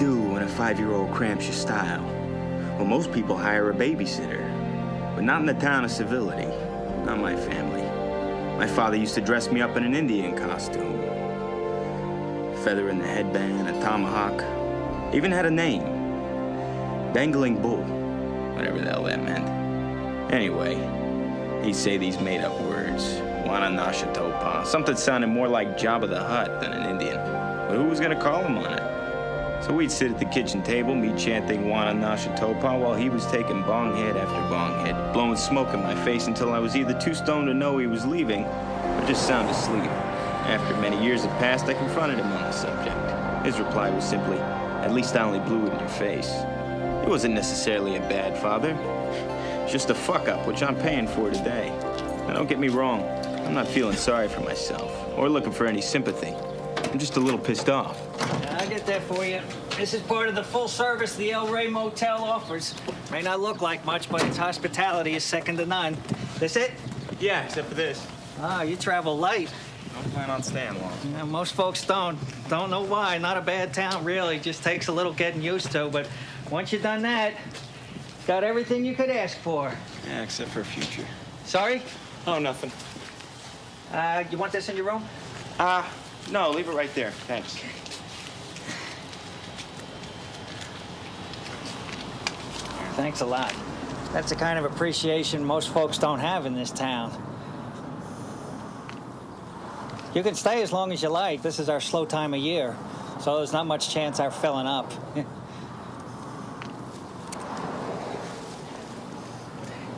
do when a 5-year-old cramps your style? Well, most people hire a babysitter, but not in the town of Civility. Not my family. My father used to dress me up in an Indian costume. Feather in the headband, a tomahawk. Even had a name. Dangling Bull. Whatever the hell that meant. Anyway, he'd say these made-up words. Wananashatopa. Something sounded more like Jabba the Hutt than an Indian. But who was gonna call him on it? So we'd sit at the kitchen table, me chanting Wananashatopa while he was taking bong hit after bong hit, blowing smoke in my face until I was either too stoned to know he was leaving or just sound asleep. After many years had passed, I confronted him on the subject. His reply was simply, "At least I only blew it in your face." He wasn't necessarily a bad father. Just a fuck-up, which I'm paying for today. Now, don't get me wrong. I'm not feeling sorry for myself or looking for any sympathy. I'm just a little pissed off. I'll get that for you. This is part of the full service the El Rey Motel offers. May not look like much, but its hospitality is second to none. This it? Yeah, except for this. Ah, you travel light. I don't plan on staying long. Yeah, most folks don't. Don't know why. Not a bad town, really. Just takes a little getting used to. But once you've done that, got everything you could ask for. Yeah, except for future. Sorry? Oh, nothing. You want this in your room? No, leave it right there. Thanks. Thanks a lot. That's the kind of appreciation most folks don't have in this town. You can stay as long as you like. This is our slow time of year, so there's not much chance our filling up.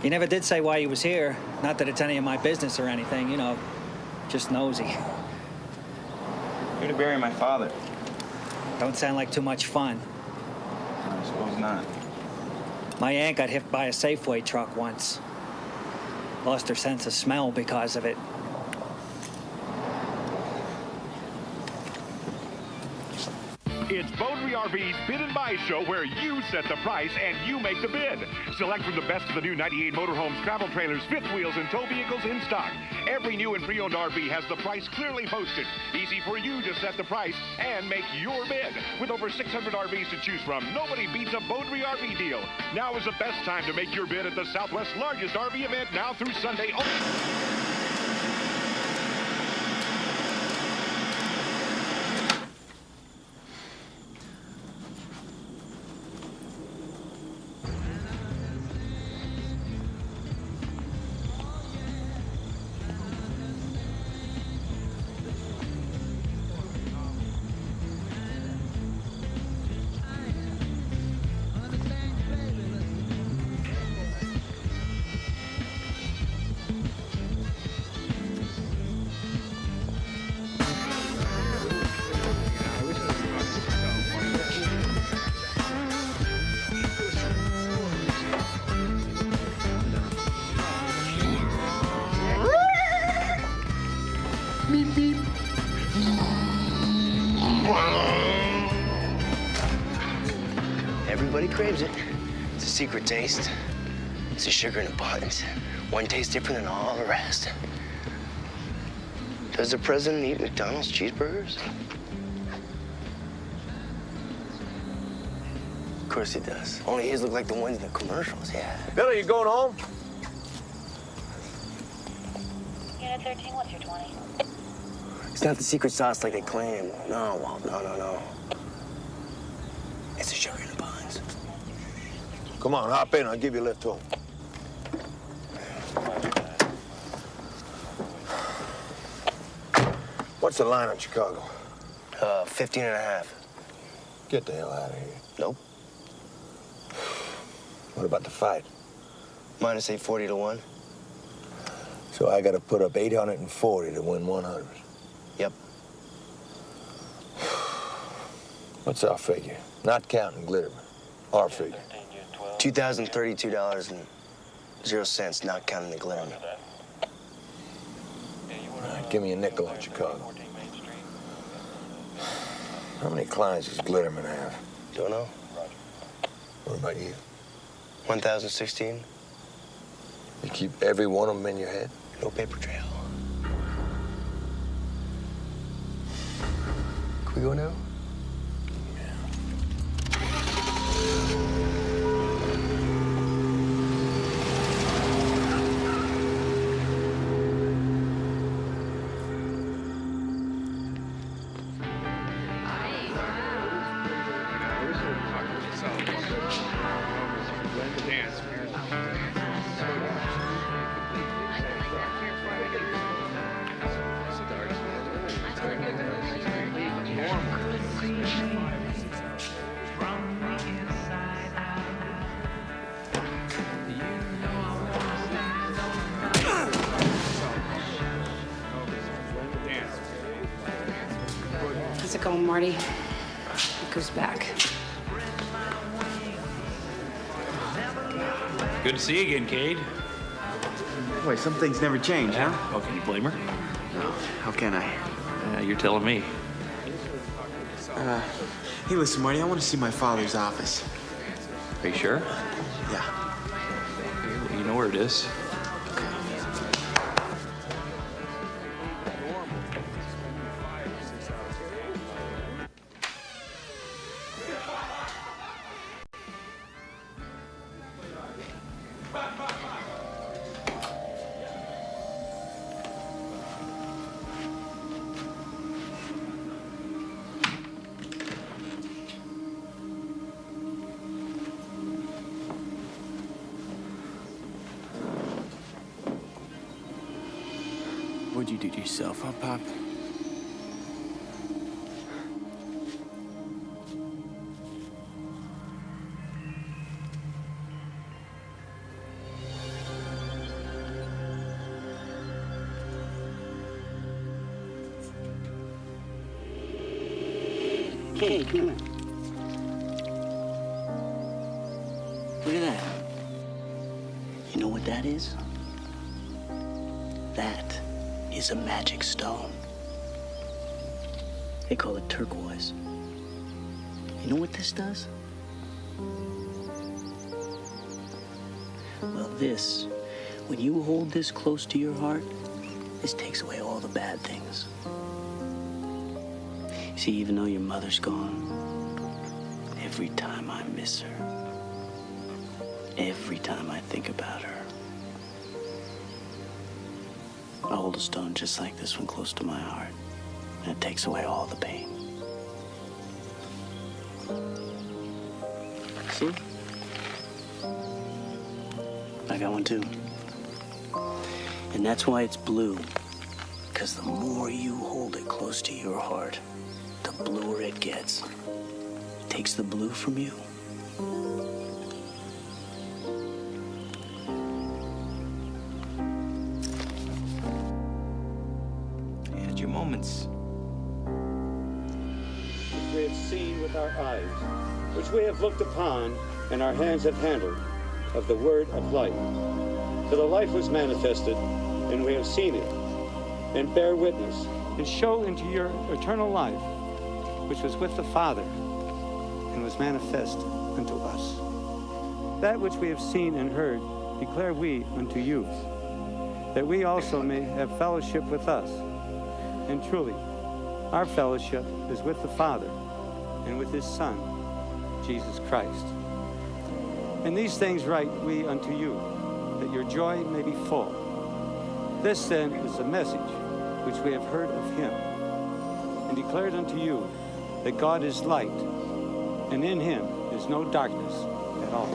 He never did say why he was here. Not that it's any of my business or anything, you know, just nosy. Here to bury my father. Don't sound like too much fun. I suppose not. My aunt got hit by a Safeway truck once. Lost her sense of smell because of it. It's Beaudry RV's Bid and Buy Show, where you set the price and you make the bid. Select from the best of the new 98 motorhomes, travel trailers, fifth wheels, and tow vehicles in stock. Every new and pre-owned RV has the price clearly posted. Easy for you to set the price and make your bid. With over 600 RVs to choose from, nobody beats a Beaudry RV deal. Now is the best time to make your bid at the Southwest's largest RV event, now through Sunday. Everybody craves it. It's a secret taste. It's a sugar in a buns. One tastes different than all the rest. Does the president eat McDonald's cheeseburgers? Of course he does. Only his look like the ones in the commercials, yeah. Billy, you going home? Unit 13, what's your 20? It's not the secret sauce like they claim. No, Walt, no. It's a sugar in the buns. Come on, hop in. I'll give you a lift home. What's the line on Chicago? 15 and a half. Get the hell out of here. Nope. What about the fight? Minus 840 to 1. So I got to put up 840 to win 100. Yep. What's our figure? Not counting Glitterman. Our figure. $2,032.00, not counting the Glitterman. All right, give me a nickel on Chicago. How many clients does Glitterman have? Don't know. What about you? 1,016. You keep every one of them in your head? No paper trail. Can we go now? How's it going, Marty? It goes back. Good to see you again, Cade. Boy, some things never change, huh? Oh, can you blame her? No, how can I? You're telling me. Hey, listen, Marty, I want to see my father's office. Are you sure? Yeah. Well, you know where it is. What'd you do to yourself, huh, Pop? Hey, come here. Look at that. You know what that is? That is a magic stone. They call it turquoise. You know what this does? Well, this, when you hold this close to your heart, this takes away all the bad things. See, even though your mother's gone, every time I miss her, every time I think about her, I hold a stone just like this one close to my heart, and it takes away all the pain. See? I got one too. And that's why it's blue, because the more you hold it close to your heart, the bluer it gets. It takes the blue from you. You had your moments. Which we have seen with our eyes, which we have looked upon, and our hands have handled, of the word of life. For the life was manifested, and we have seen it, and bear witness, and show into your eternal life, which was with the Father, and was manifest unto us. That which we have seen and heard declare we unto you, that we also may have fellowship with us. And truly, our fellowship is with the Father and with his Son, Jesus Christ. And these things write we unto you, that your joy may be full. This then is the message which we have heard of him, and declared unto you, that God is light, and in him is no darkness at all.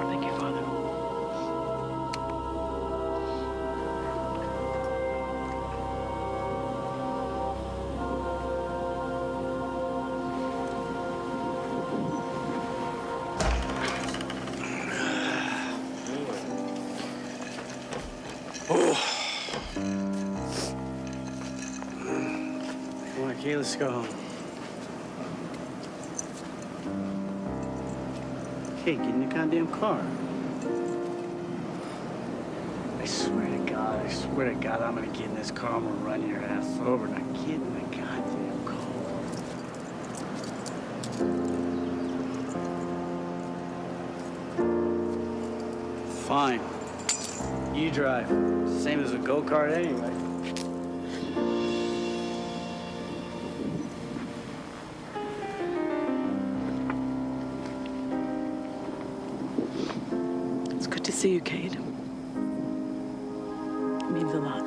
Thank you, Father. Come on, okay, let's go home. Hey, get in your goddamn car. I swear to God, I'm gonna get in this car, I'm gonna run your ass over. Now get in the goddamn car. Fine. You drive. Same as a go-kart anyway. It's good to see you, Cade. It means a lot.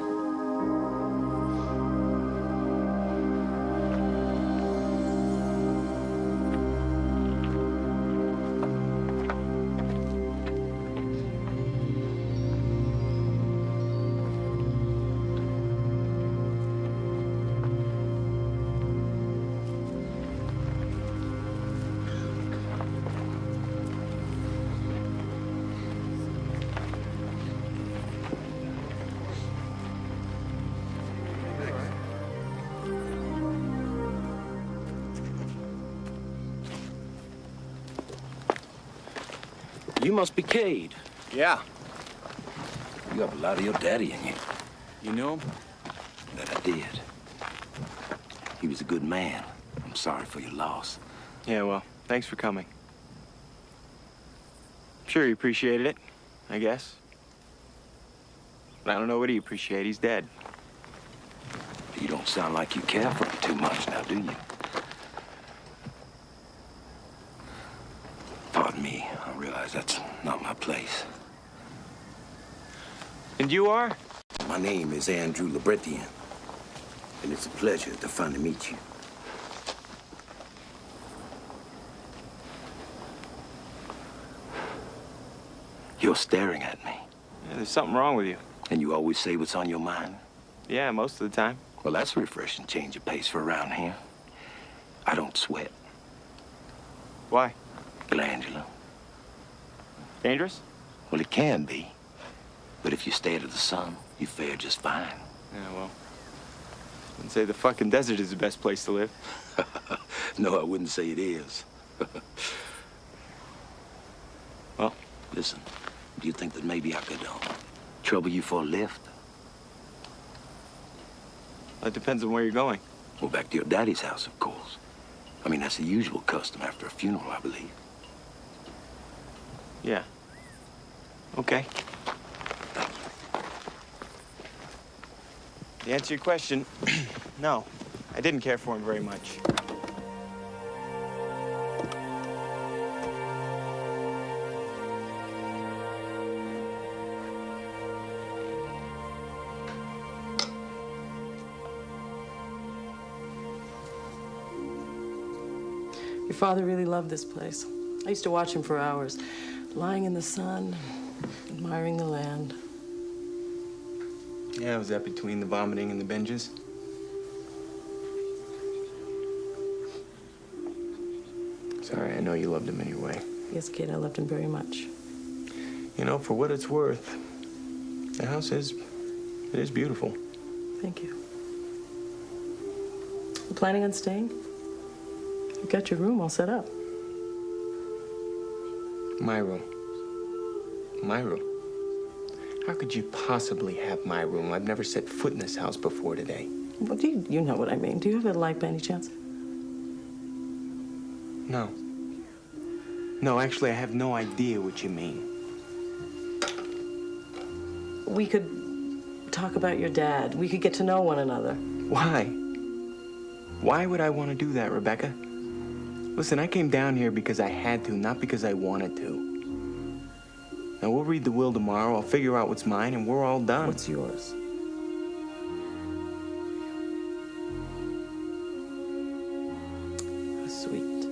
You must be Cade. Yeah. You have a lot of your daddy in you. You knew him? That I did. He was a good man. I'm sorry for your loss. Yeah, well, thanks for coming. Sure, he appreciated it, I guess. But I don't know what he appreciated. He's dead. You don't sound like you care for him too much now, do you? Pardon me. I realize that's not my place. And you are? My name is Andrew Lebretien, and it's a pleasure to finally meet you. You're staring at me. Yeah, there's something wrong with you. And you always say what's on your mind? Yeah, most of the time. Well, that's a refreshing change of pace for around here. I don't sweat. Why? Glandular. Dangerous? Well, it can be. But if you stay out of the sun, you fare just fine. Yeah, well, I wouldn't say the fucking desert is the best place to live. No, I wouldn't say it is. Well? Listen, do you think that maybe I could trouble you for a lift? That depends on where you're going. Well, back to your daddy's house, of course. I mean, that's the usual custom after a funeral, I believe. Yeah. Okay. To answer your question, no. I didn't care for him very much. Your father really loved this place. I used to watch him for hours, lying in the sun, admiring the land. Yeah, was that between the vomiting and the binges? Sorry, I know you loved him anyway. Yes, kid, I loved him very much. You know, for what it's worth, the house is beautiful. Thank you. You planning on staying? You got your room all set up. My room. My room. How could you possibly have my room? I've never set foot in this house before today. Well, you know what I mean. Do you have a light by any chance? No. No, actually, I have no idea what you mean. We could talk about your dad. We could get to know one another. Why? Why would I want to do that, Rebecca? Listen, I came down here because I had to, not because I wanted to. Now, we'll read the will tomorrow. I'll figure out what's mine, and we're all done. What's yours? How sweet.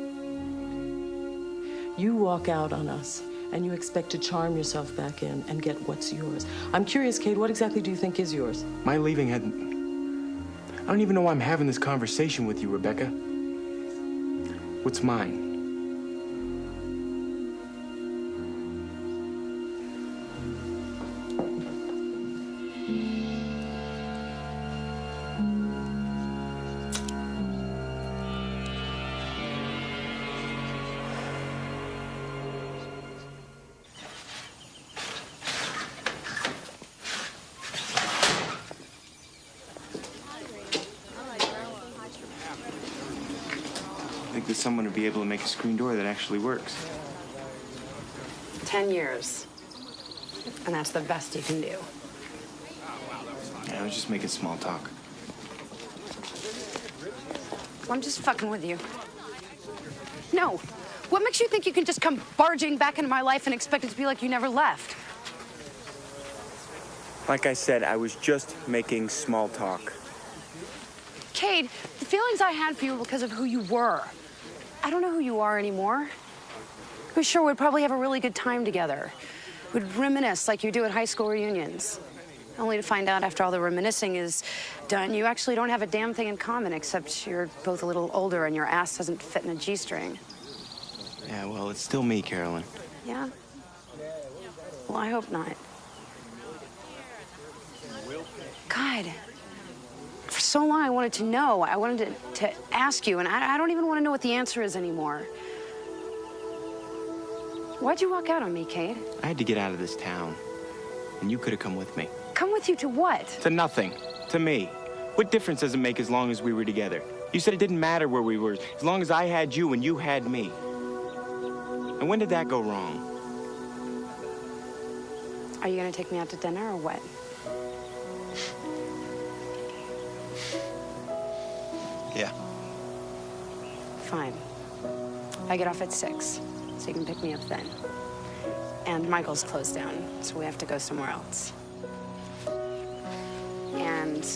You walk out on us, and you expect to charm yourself back in and get what's yours. I'm curious, Cade, what exactly do you think is yours? My leaving had... I don't even know why I'm having this conversation with you, Rebecca. What's mine? I think that someone would be able to make a screen door that actually works. 10 years. And that's the best you can do. Yeah, I was just making small talk. Well, I'm just fucking with you. No. What makes you think you can just come barging back into my life and expect it to be like you never left? Like I said, I was just making small talk. Cade, the feelings I had for you were because of who you were. I don't know who you are anymore. We're sure we'd probably have a really good time together. We'd reminisce like you do at high school reunions. Only to find out after all the reminiscing is done, you actually don't have a damn thing in common except you're both a little older and your ass doesn't fit in a G-string. Yeah, well, it's still me, Carolyn. Yeah? Well, I hope not. God. For so long, I wanted to know. I wanted to ask you, and I don't even want to know what the answer is anymore. Why'd you walk out on me, Cade? I had to get out of this town, and you could have come with me. Come with you to what? To nothing. To me. What difference does it make as long as we were together? You said it didn't matter where we were, as long as I had you and you had me. And when did that go wrong? Are you gonna take me out to dinner or what? Yeah. Fine. I get off at 6, so you can pick me up then. And Michael's closed down, so we have to go somewhere else. And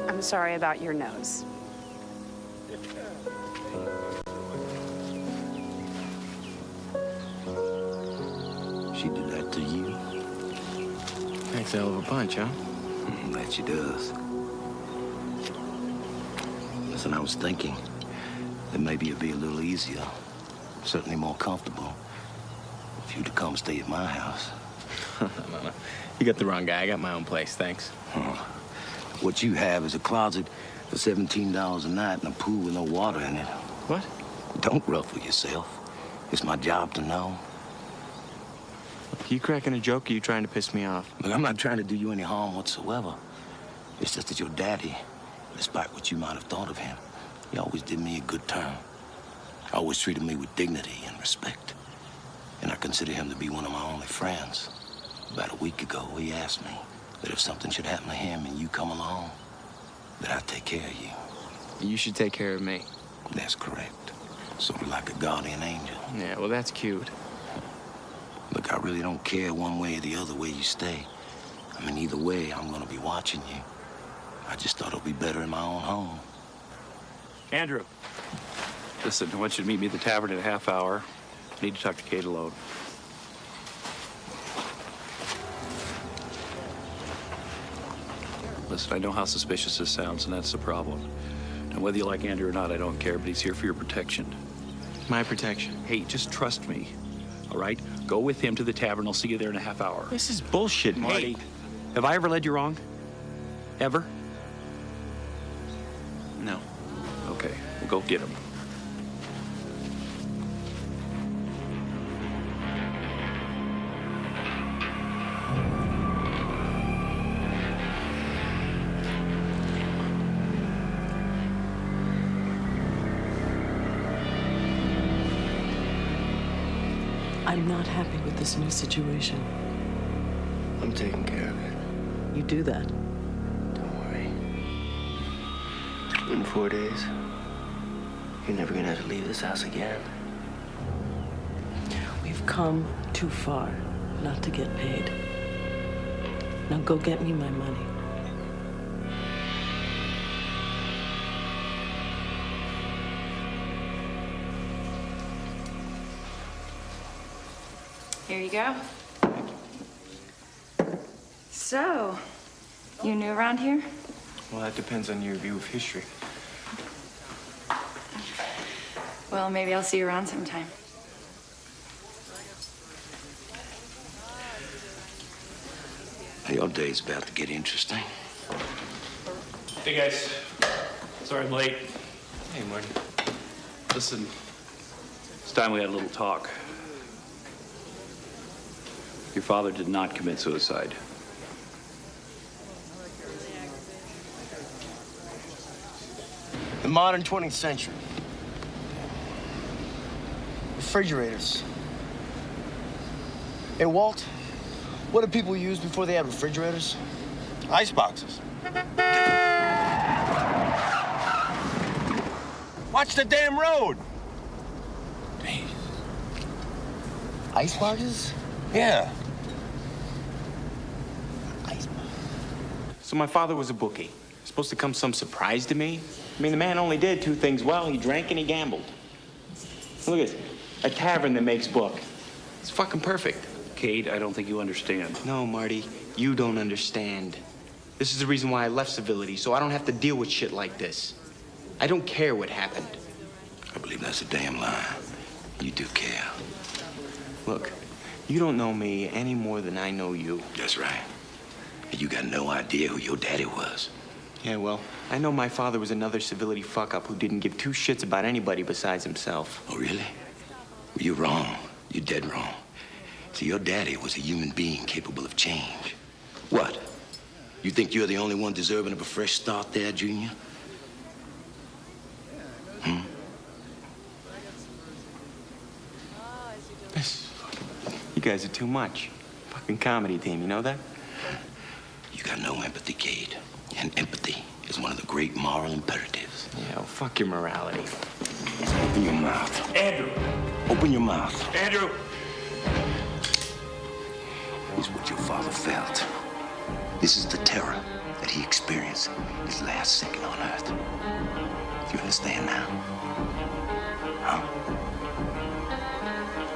I'm sorry about your nose. She did that to you? That's a hell of a punch, huh? That she does. Listen, I was thinking that maybe it'd be a little easier, certainly more comfortable, if you'd come stay at my house. No. You got the wrong guy. I got my own place, thanks. What you have is a closet for $17 a night and a pool with no water in it. What? Don't ruffle yourself. It's my job to know. You cracking a joke, or are you trying to piss me off? Look, I'm not trying to do you any harm whatsoever. It's just that your daddy, despite what you might have thought of him, he always did me a good turn. Always treated me with dignity and respect. And I consider him to be one of my only friends. About a week ago, he asked me that if something should happen to him and you come along, that I'd take care of you. You should take care of me. That's correct. Sort of like a guardian angel. Yeah, well, that's cute. Look, I really don't care one way or the other where you stay. I mean, either way, I'm gonna be watching you. I just thought it'd be better in my own home. Andrew. Listen, I want you to meet me at the tavern in a half hour. I need to talk to Kate alone. Listen, I know how suspicious this sounds, and that's the problem. And whether you like Andrew or not, I don't care, but he's here for your protection. My protection? Hey, just trust me, all right? Go with him to the tavern. I'll see you there in a half hour. This is bullshit, Marty. Hey, have I ever led you wrong? Ever? No. Okay, well, go get him. I'm not happy with this new situation. I'm taking care of it. You do that. Don't worry. In 4 days, you're never gonna have to leave this house again. We've come too far not to get paid. Now go get me my money. Here you go. So, you new around here? Well, that depends on your view of history. Well, maybe I'll see you around sometime. Your day's about to get interesting. Hey, guys. Sorry I'm late. Hey, Marty. Listen, it's time we had a little talk. Your father did not commit suicide. The modern 20th century. Refrigerators. Hey, Walt, what did people use before they had refrigerators? Ice boxes. Watch the damn road! Hey. Ice boxes? Yeah. Ice boxes. So my father was a bookie. Supposed to come some surprise to me? I mean, the man only did two things well. He drank and he gambled. Look at this. A tavern that makes book. It's fucking perfect. Kate, I don't think you understand. No, Marty, you don't understand. This is the reason why I left Civility, so I don't have to deal with shit like this. I don't care what happened. I believe that's a damn lie. You do care. Look, you don't know me any more than I know you. That's right. And you got no idea who your daddy was. Yeah, well, I know my father was another Civility fuck-up who didn't give two shits about anybody besides himself. Oh, really? You're wrong. You're dead wrong. See, your daddy was a human being capable of change. What? You think you're the only one deserving of a fresh start there, Junior? You guys are too much. Fucking comedy team, you know that? You got no empathy, Cade. And empathy is one of the great moral imperatives. Yeah, well, fuck your morality. Open your mouth. Andrew! Open your mouth. Andrew! Is what your father felt. This is the terror that he experienced his last second on Earth. You understand now? Huh?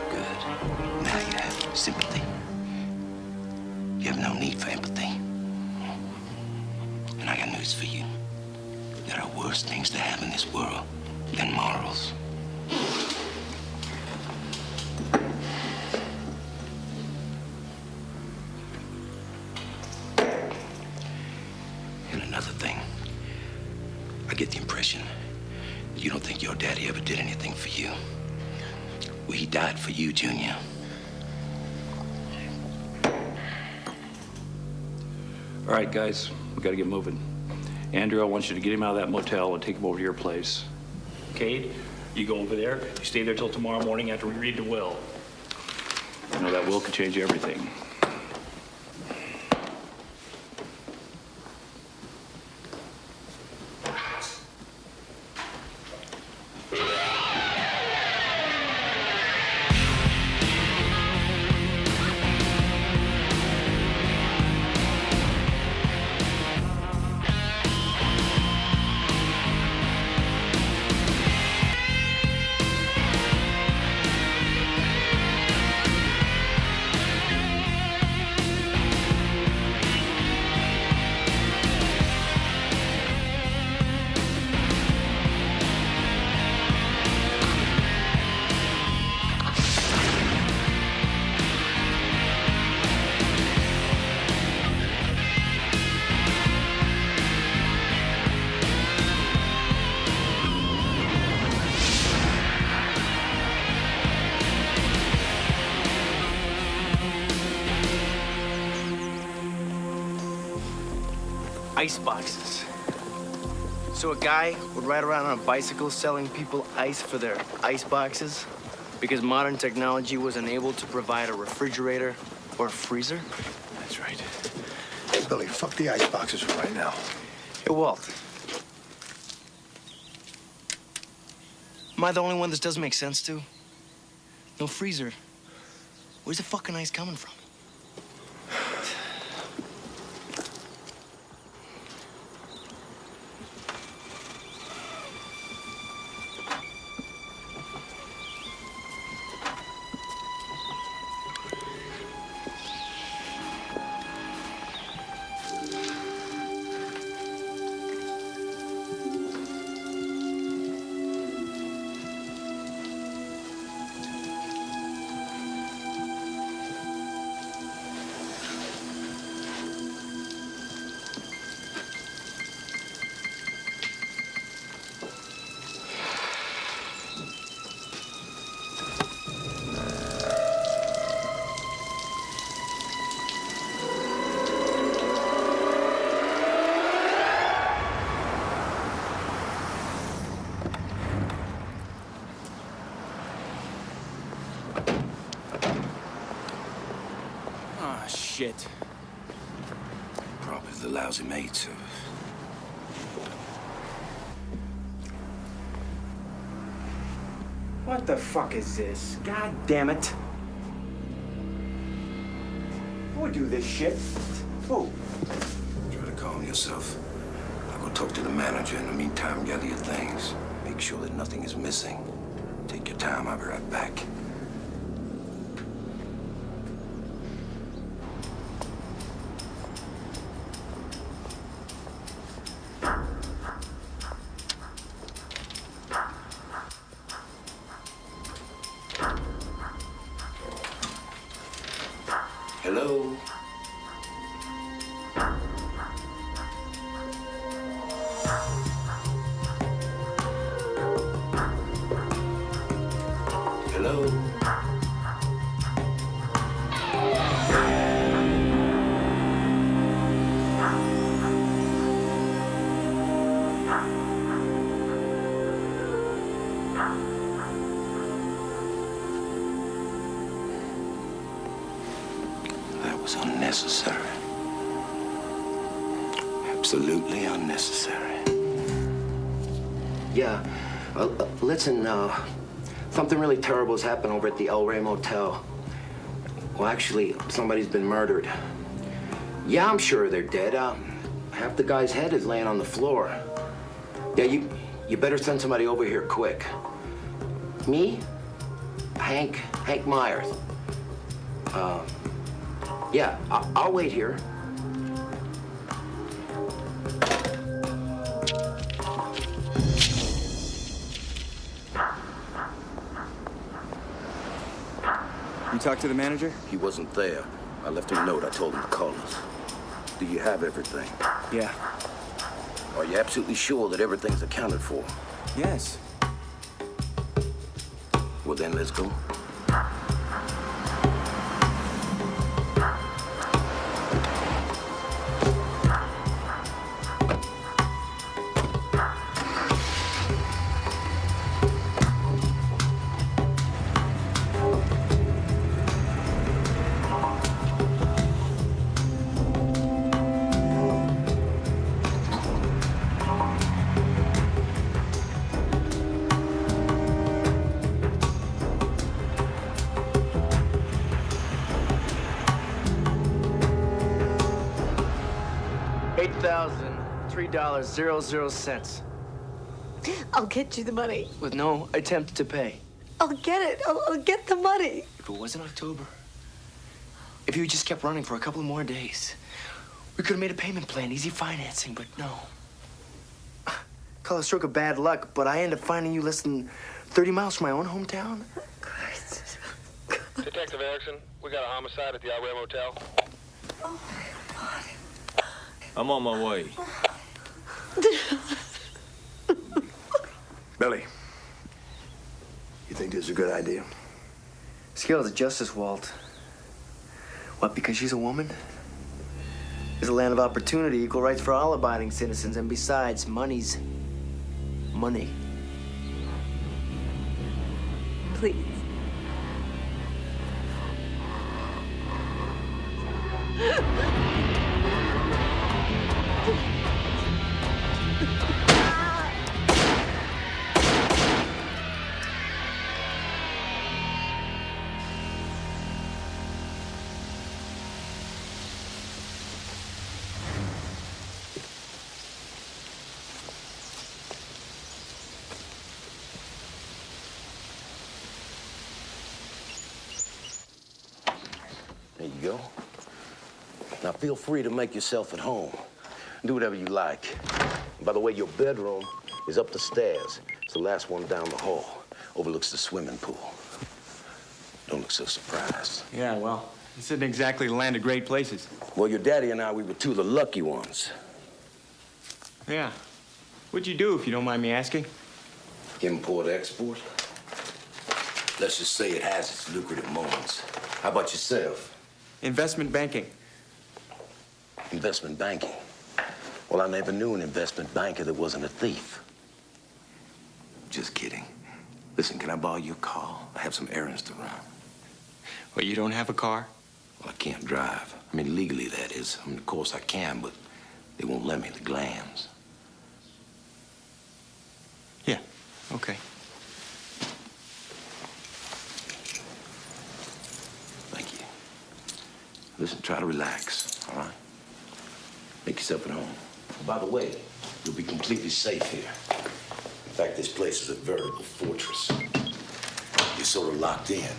Good. Now you have sympathy. You have no need for empathy. And I got news for you. There are worse things to have in this world than morals. And another thing, I get the impression that you don't think your daddy ever did anything for you. Well, he died for you, Junior. All right, guys, we gotta get moving. Andrew, I want you to get him out of that motel and take him over to your place. Cade, you go over there. You stay there till tomorrow morning after we read the will. You know, that will could change everything. Ice boxes. So a guy would ride around on a bicycle selling people ice for their ice boxes because modern technology was unable to provide a refrigerator or a freezer? That's right. Hey, Billy, fuck the ice boxes for right now. Hey, Walt. Am I the only one this doesn't make sense to? No freezer. Where's the fucking ice coming from? Shit. Probably the lousy maid service. What the fuck is this? God damn it. Who would do this shit? Who? Try to calm yourself. I'll go talk to the manager. In the meantime, gather your things. Make sure that nothing is missing. Take your time. I'll be right back. Hello? Hello? That was unnecessary. Absolutely unnecessary. Yeah. Listen, something really terrible has happened over at the El Rey Motel. Well, actually, somebody's been murdered. Yeah, I'm sure they're dead. Half the guy's head is laying on the floor. Yeah, you better send somebody over here quick. Me? Hank Myers. Yeah, I'll wait here. You talked to the manager? He wasn't there. I left him a note. I told him to call us. Do you have everything? Yeah. Are you absolutely sure that everything's accounted for? Yes. Well, then let's go. $8,003.00. I'll get you the money. With no attempt to pay. I'll get it. I'll get the money. If it wasn't October, if you just kept running for a couple more days, we could have made a payment plan, easy financing, but no. Call it a stroke of bad luck, but I ended up finding you less than 30 miles from my own hometown. Detective Erickson, we got a homicide at the El Rey Motel. Oh, my God. I'm on my way. Billy, you think this is a good idea? Scales of justice, Walt. What, because she's a woman? It's a land of opportunity, equal rights for all abiding citizens, and besides, money's money. Please. There you go. Now feel free to make yourself at home. Do whatever you like. And by the way, your bedroom is up the stairs. It's the last one down the hall. Overlooks the swimming pool. Don't look so surprised. Yeah, well, this isn't exactly the land of great places. Well, your daddy and I, we were two of the lucky ones. Yeah. What'd you do, if you don't mind me asking? Import-export. Let's just say it has its lucrative moments. How about yourself? Investment banking. Investment banking? Well, I never knew an investment banker that wasn't a thief. Just kidding. Listen, can I borrow your car? I have some errands to run. Well, you don't have a car? Well, I can't drive. I mean, legally, that is. I mean, of course I can, but they won't let me the glands. Yeah, okay. Thank you. Listen, try to relax, all right? Make yourself at home. By the way, you'll be completely safe here. In fact, this place is a veritable fortress. You're sort of locked in.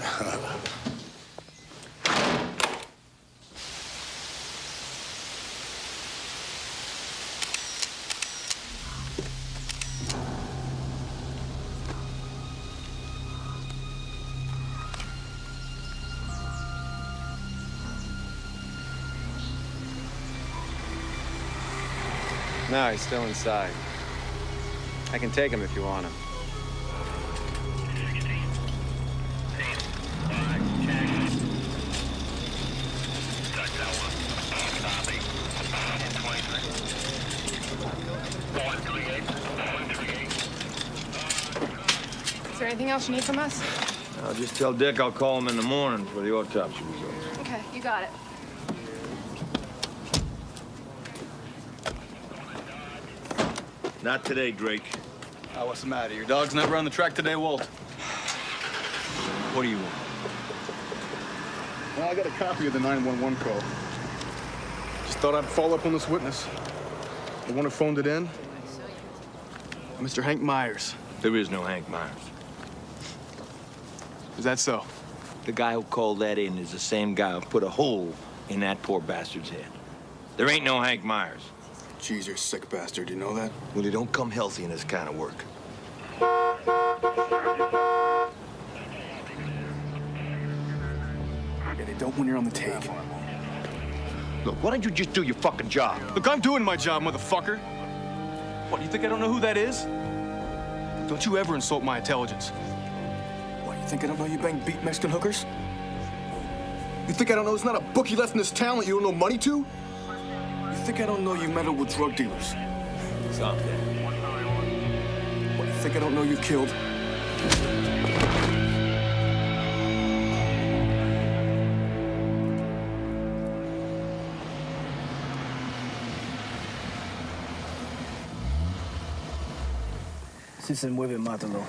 No, he's still inside. I can take him if you want him. Is there anything else you need from us? I'll just tell Dick I'll call him in the morning for the autopsy results. Okay, you got it. Not today, Drake. What's the matter? Your dog's never on the track today, Walt? What do you want? Well, I got a copy of the 911 call. Just thought I'd follow up on this witness. The one who phoned it in? Mr. Hank Myers. There is no Hank Myers. Is that so? The guy who called that in is the same guy who put a hole in that poor bastard's head. There ain't no Hank Myers. Jeez, you're a sick bastard. You know that? Well, you don't come healthy in this kind of work. Yeah, they don't when you're on the take. Look, why don't you just do your fucking job? Look, I'm doing my job, motherfucker. What, you think I don't know who that is? Don't you ever insult my intelligence. What, you think I don't know you bang beat Mexican hookers? You think I don't know there's not a bookie left in this town that you don't know money to? You think I don't know you meddle with drug dealers? Stop that. What, you think I don't know you killed? Si se mueve, mátalo.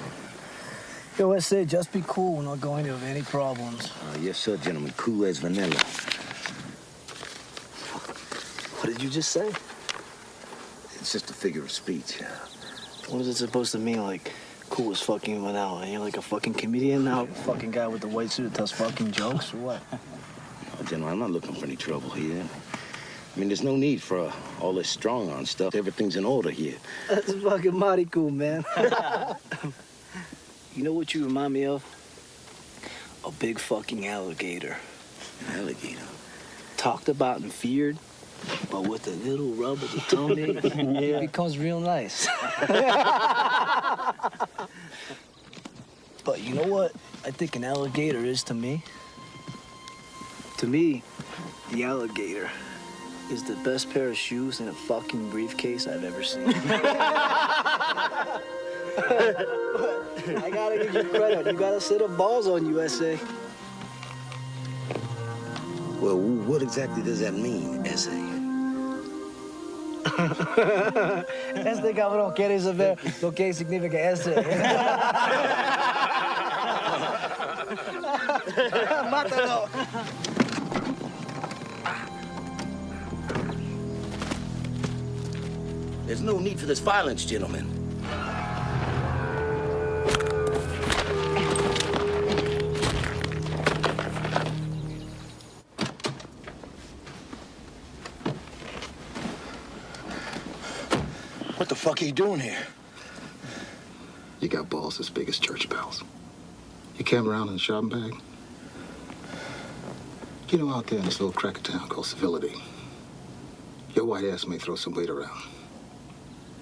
Yo, S.A., just be cool. We're not going to have any problems. Yes, sir, gentlemen. Cool as vanilla. What did you just say? It's just a figure of speech. What is it supposed to mean? Like, cool as fucking vanilla. And you're like a fucking comedian now? Fucking guy with the white suit that tells fucking jokes, or what? No, General, I'm not looking for any trouble here. I mean, there's no need for all this strong-arm stuff. Everything's in order here. That's fucking mighty cool, man. You know what you remind me of? A big fucking alligator. An alligator? Talked about and feared, but with a little rub of the tongue in it, it becomes real nice. But you know what I think an alligator is to me? To me, the alligator is the best pair of shoes in a fucking briefcase I've ever seen. I gotta give you credit. You got a set of balls on you, S.A. Well, what exactly does that mean, S.A.? Este cabrón quiere saber lo que significa S.A. Mátalo. There's no need for this violence, gentlemen. What the fuck are you doing here? You got balls as big as church bells. You came around in a shopping bag? You know, out there in this little cracker town called Civility, your white ass may throw some weight around.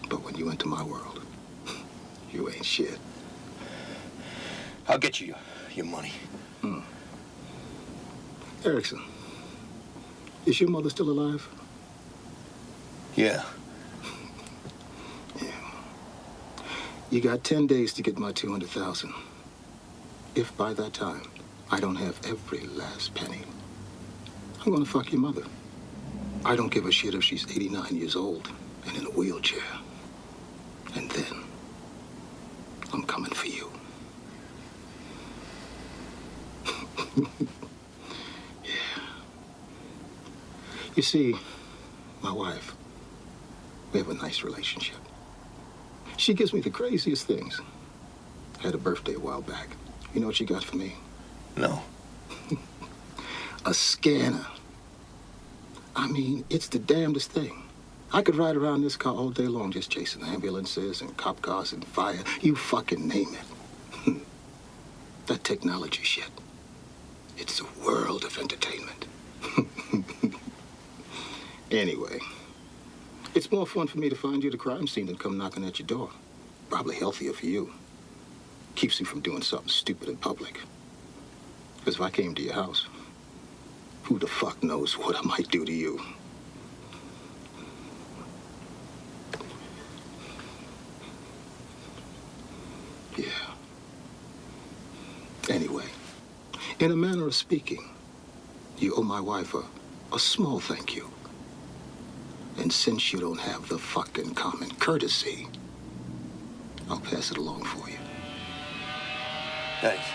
But when you enter my world, you ain't shit. I'll get you your money. Erickson, is your mother still alive? Yeah. You got 10 days to get my 200,000. If by that time I don't have every last penny, I'm gonna fuck your mother. I don't give a shit if she's 89 years old and in a wheelchair. And then I'm coming for you. Yeah. You see, my wife, we have a nice relationship. She gives me the craziest things. I had a birthday a while back. You know what she got for me? No. A scanner. I mean, it's the damnedest thing. I could ride around this car all day long just chasing ambulances and cop cars and fire. You fucking name it. That technology shit. It's a world of entertainment. Anyway, it's more fun for me to find you at a crime scene than come knocking at your door. Probably healthier for you. Keeps you from doing something stupid in public. Because if I came to your house, who the fuck knows what I might do to you? Yeah. Anyway, in a manner of speaking, you owe my wife a small thank you. And since you don't have the fucking common courtesy, I'll pass it along for you. Thanks.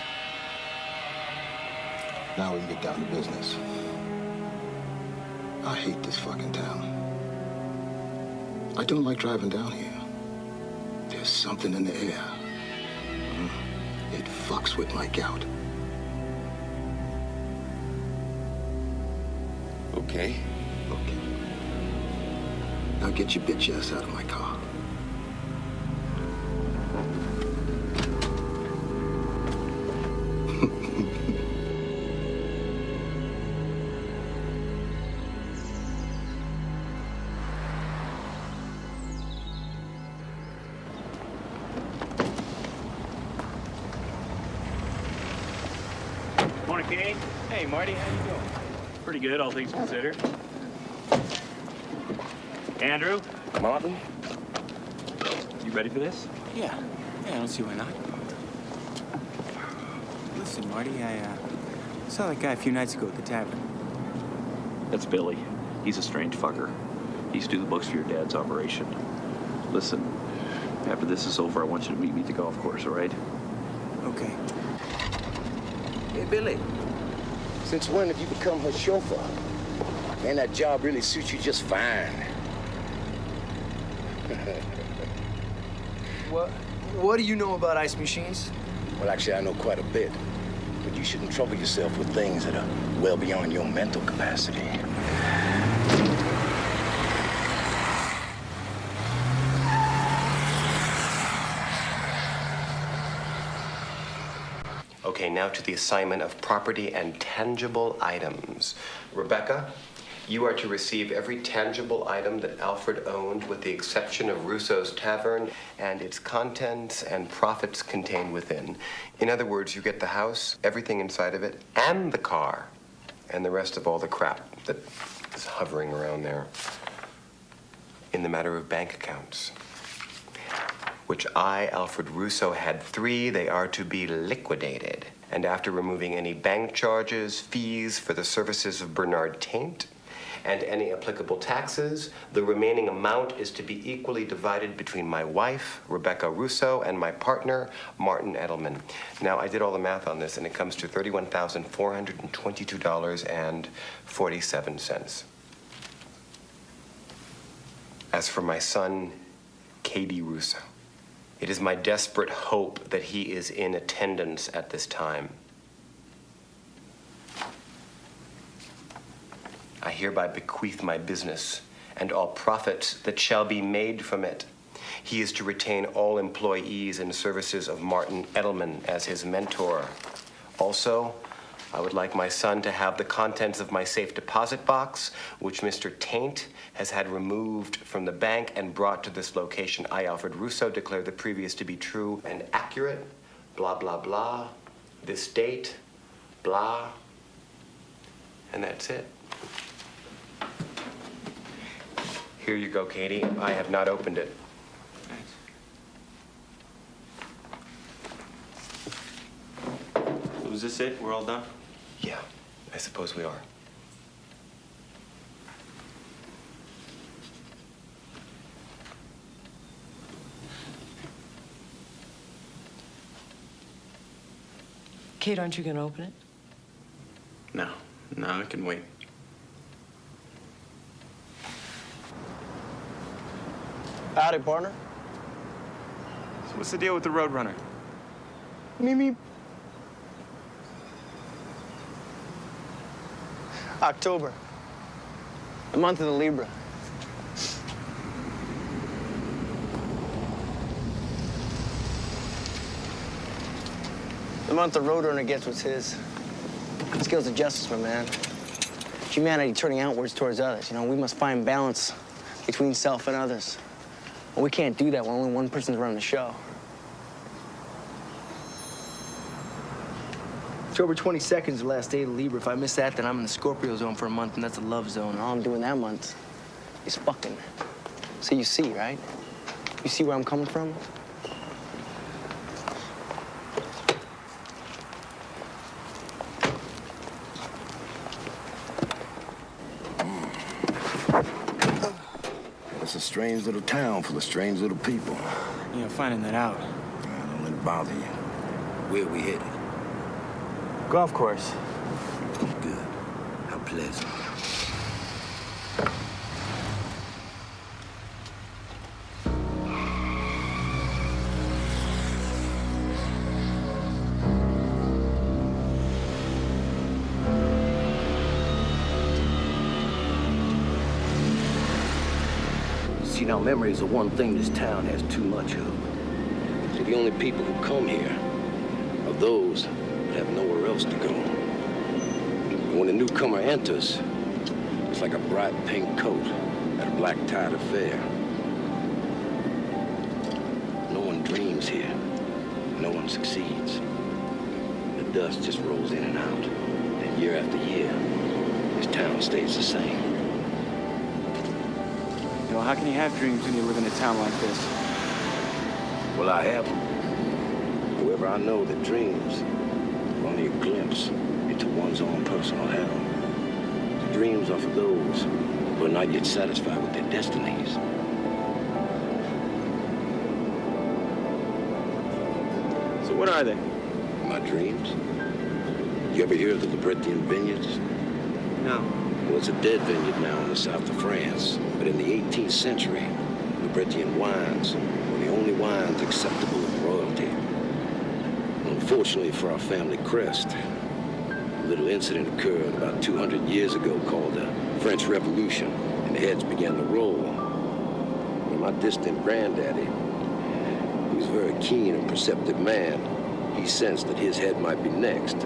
Now we can get down to business. I hate this fucking town. I don't like driving down here. There's something in the air. It fucks with my gout. Okay. Okay. Now get your bitch ass out of my car. Morning, Kane. Hey, Marty, how you doing? Pretty good, all things considered. Andrew? Martin? You ready for this? Yeah, I don't see why not. Listen, Marty, I saw that guy a few nights ago at the tavern. That's Billy. He's a strange fucker. He used to do the books for your dad's operation. Listen, after this is over, I want you to meet me at the golf course, all right? Okay. Hey, Billy. Since when have you become her chauffeur? Man, that job really suits you just fine. What do you know about ice machines? Well, actually, I know quite a bit. But you shouldn't trouble yourself with things that are well beyond your mental capacity. Okay, now to the assignment of property and tangible items. Rebecca, you are to receive every tangible item that Alfred owned with the exception of Russo's Tavern and its contents and profits contained within. In other words, you get the house, everything inside of it, and the car, and the rest of all the crap that is hovering around there. In the matter of bank accounts, which I, Alfred Russo, had 3, they are to be liquidated. And after removing any bank charges, fees for the services of Bernard Taint, and any applicable taxes, the remaining amount is to be equally divided between my wife, Rebecca Russo, and my partner, Martin Edelman. Now, I did all the math on this, and it comes to $31,422.47. As for my son, Katie Russo, it is my desperate hope that he is in attendance at this time. I hereby bequeath my business and all profit that shall be made from it. He is to retain all employees and services of Martin Edelman as his mentor. Also, I would like my son to have the contents of my safe deposit box, which Mr. Taint has had removed from the bank and brought to this location. I, Alfred Russo, declare the previous to be true and accurate. Blah, blah, blah. This date, blah. And that's it. Here you go, Katie. I have not opened it. So is this it? We're all done? Yeah, I suppose we are. Kate, aren't you going to open it? No, I can wait. Howdy, partner. So what's the deal with the Roadrunner? Meep. October. The month of the Libra. The month the Roadrunner gets what's his. Scales of justice, my man. Humanity turning outwards towards others. You know, we must find balance between self and others. Well, we can't do that when only one person's running the show. October 22nd is the last day of the Libra. If I miss that, then I'm in the Scorpio zone for a month, and that's the love zone. And all I'm doing that month is fucking. So you see, right? You see where I'm coming from? strange little town full of strange little people. Yeah, finding that out. Don't let it bother you. Where are we headed? Golf course. Good. How pleasant. See, now, memories are one thing this town has too much of. So the only people who come here are those that have nowhere else to go. And when a newcomer enters, it's like a bright pink coat at a black-tied affair. No one dreams here. No one succeeds. The dust just rolls in and out. And year after year, this town stays the same. You know, how can you have dreams when you live in a town like this? Well, I have them. However, I know that dreams are only a glimpse into one's own personal hell. The dreams are for those who are not yet satisfied with their destinies. So what are they? My dreams? You ever hear of the Librettian vineyards? No. Well, it's a dead vineyard now in the south of France. But in the 18th century, Librettian wines were the only wines acceptable of royalty. Unfortunately for our family crest, a little incident occurred about 200 years ago called the French Revolution, and the heads began to roll. When my distant granddaddy, who was a very keen and perceptive man, he sensed that his head might be next,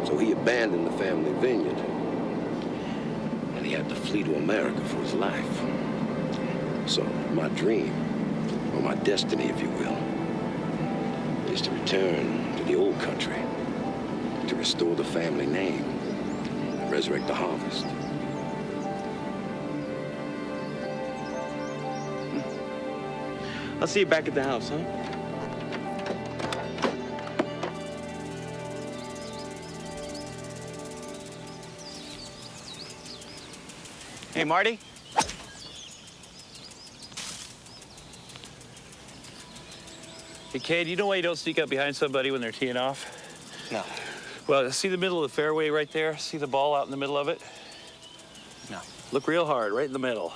so he abandoned the family vineyard. He had to flee to America for his life. So my dream, or my destiny, if you will, is to return to the old country, to restore the family name, and resurrect the harvest. I'll see you back at the house, huh? Hey, Marty? Hey, Cade, you know why you don't sneak up behind somebody when they're teeing off? No. Well, see the middle of the fairway right there? See the ball out in the middle of it? No. Look real hard, right in the middle.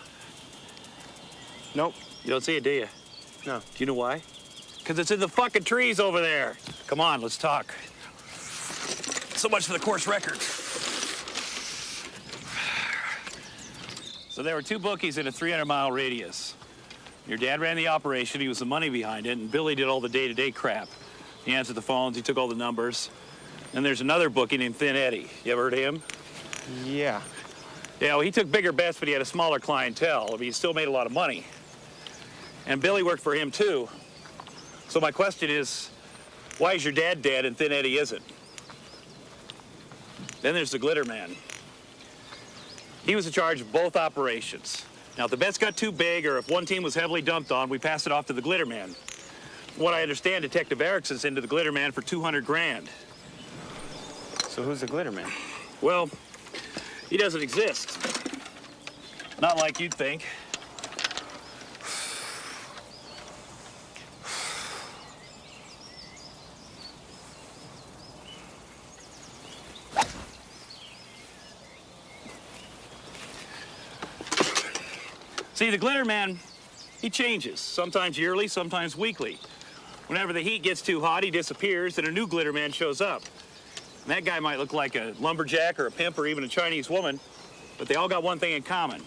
Nope. You don't see it, do you? No. Do you know why? Because it's in the fucking trees over there. Come on, let's talk. So much for the course record. So there were 2 bookies in a 300-mile radius. Your dad ran the operation, he was the money behind it, and Billy did all the day-to-day crap. He answered the phones, he took all the numbers. And there's another bookie named Thin Eddie. You ever heard of him? Yeah. Yeah, well, he took bigger bets, but he had a smaller clientele. I mean, he still made a lot of money. And Billy worked for him, too. So my question is, why is your dad dead and Thin Eddie isn't? Then there's the Glitter Man. He was in charge of both operations. Now, if the bets got too big or if one team was heavily dumped on, we passed it off to the Glitter Man. From what I understand, Detective Erickson's into the Glitter Man for 200 grand. So who's the Glitter Man? Well, he doesn't exist. Not like you'd think. See, the Glitter Man, he changes. Sometimes yearly, sometimes weekly. Whenever the heat gets too hot, he disappears, and a new Glitter Man shows up. And that guy might look like a lumberjack or a pimp or even a Chinese woman, but they all got one thing in common.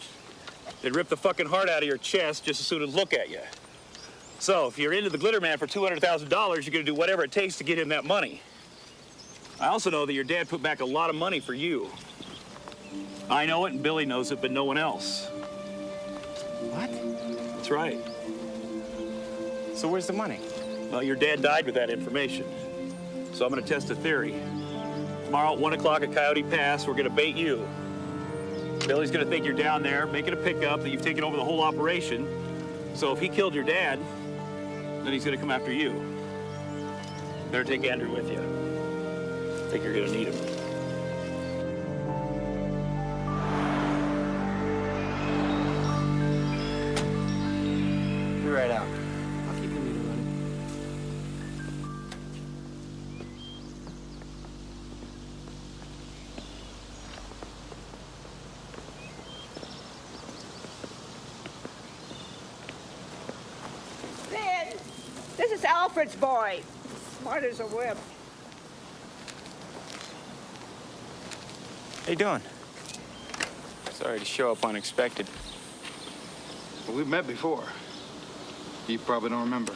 They'd rip the fucking heart out of your chest just as soon as look at you. So, if you're into the Glitter Man for $200,000, you're gonna do whatever it takes to get him that money. I also know that your dad put back a lot of money for you. I know it and Billy knows it, but no one else. What? That's right. So where's the money? Well, your dad died with that information. So I'm gonna test a theory. Tomorrow at 1 o'clock at Coyote Pass, we're gonna bait you. Billy's gonna think you're down there, making a pickup that you've taken over the whole operation. So if he killed your dad, then he's gonna come after you. Better take Andrew with you. I think you're gonna need him. shepherd's boy. Smart as a whip. How you doing? Sorry to show up unexpected. Well, we've met before. You probably don't remember.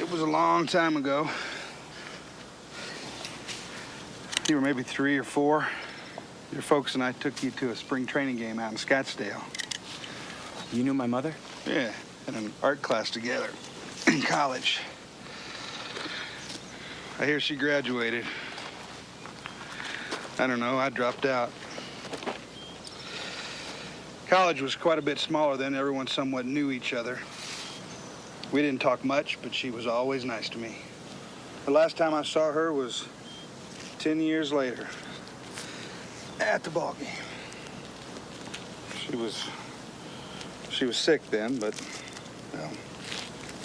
It was a long time ago. You were maybe 3 or 4. Your folks and I took you to a spring training game out in Scottsdale. You knew my mother? Yeah, in an art class together in college. I hear she graduated. I don't know, I dropped out. College was quite a bit smaller then. Everyone somewhat knew each other. We didn't talk much, but she was always nice to me. The last time I saw her was 10 years later at the ball game. She was sick then, but, well,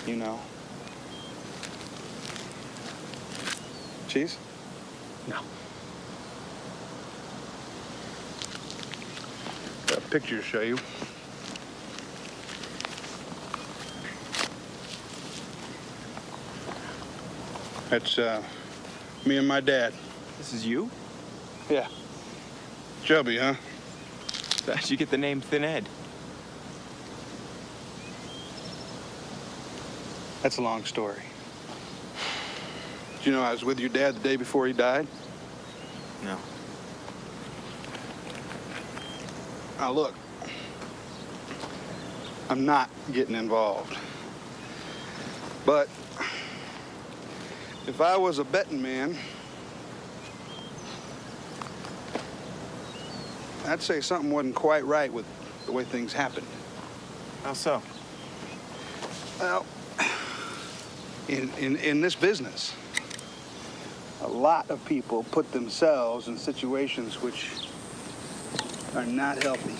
you know. Cheese? No. Got a picture to show you. That's, me and my dad. This is you? Yeah. Chubby, huh? So how'd you get the name Thin Ed? That's a long story. Did you know I was with your dad the day before he died? No. Now, look. I'm not getting involved. But if I was a betting man, I'd say something wasn't quite right with the way things happened. How so? Well, in this business, a lot of people put themselves in situations which are not healthy.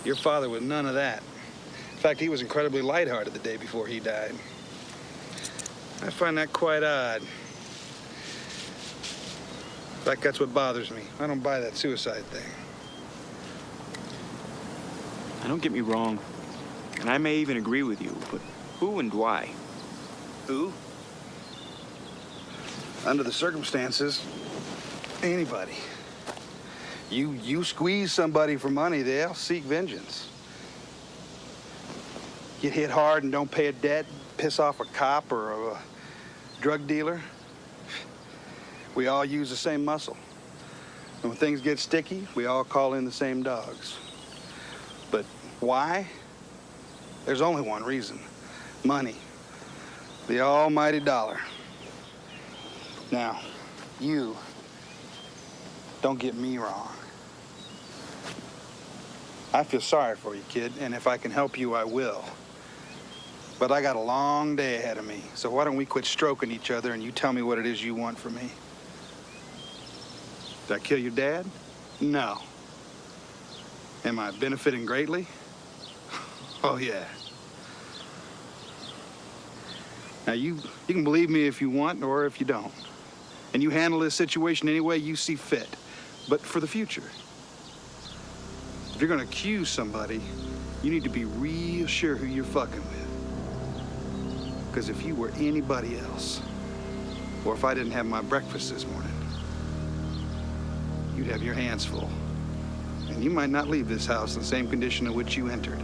Your father was none of that. In fact, he was incredibly lighthearted the day before he died. I find that quite odd. In fact, that's what bothers me. I don't buy that suicide thing. Now, don't get me wrong, and I may even agree with you, but who and why? Who? Under the circumstances, anybody. You squeeze somebody for money, they'll seek vengeance. Get hit hard and don't pay a debt, piss off a cop or a drug dealer. We all use the same muscle. And when things get sticky, we all call in the same dogs. But why? There's only one reason. Money. The almighty dollar. Now, you, don't get me wrong. I feel sorry for you, kid, and if I can help you, I will. But I got a long day ahead of me, so why don't we quit stroking each other and you tell me what it is you want from me? Did I kill your dad? No. Am I benefiting greatly? Oh, yeah. Now, you can believe me if you want or if you don't. And you handle this situation any way you see fit. But for the future, if you're going to accuse somebody, you need to be real sure who you're fucking with. Because if you were anybody else, or if I didn't have my breakfast this morning, you'd have your hands full. And you might not leave this house in the same condition in which you entered.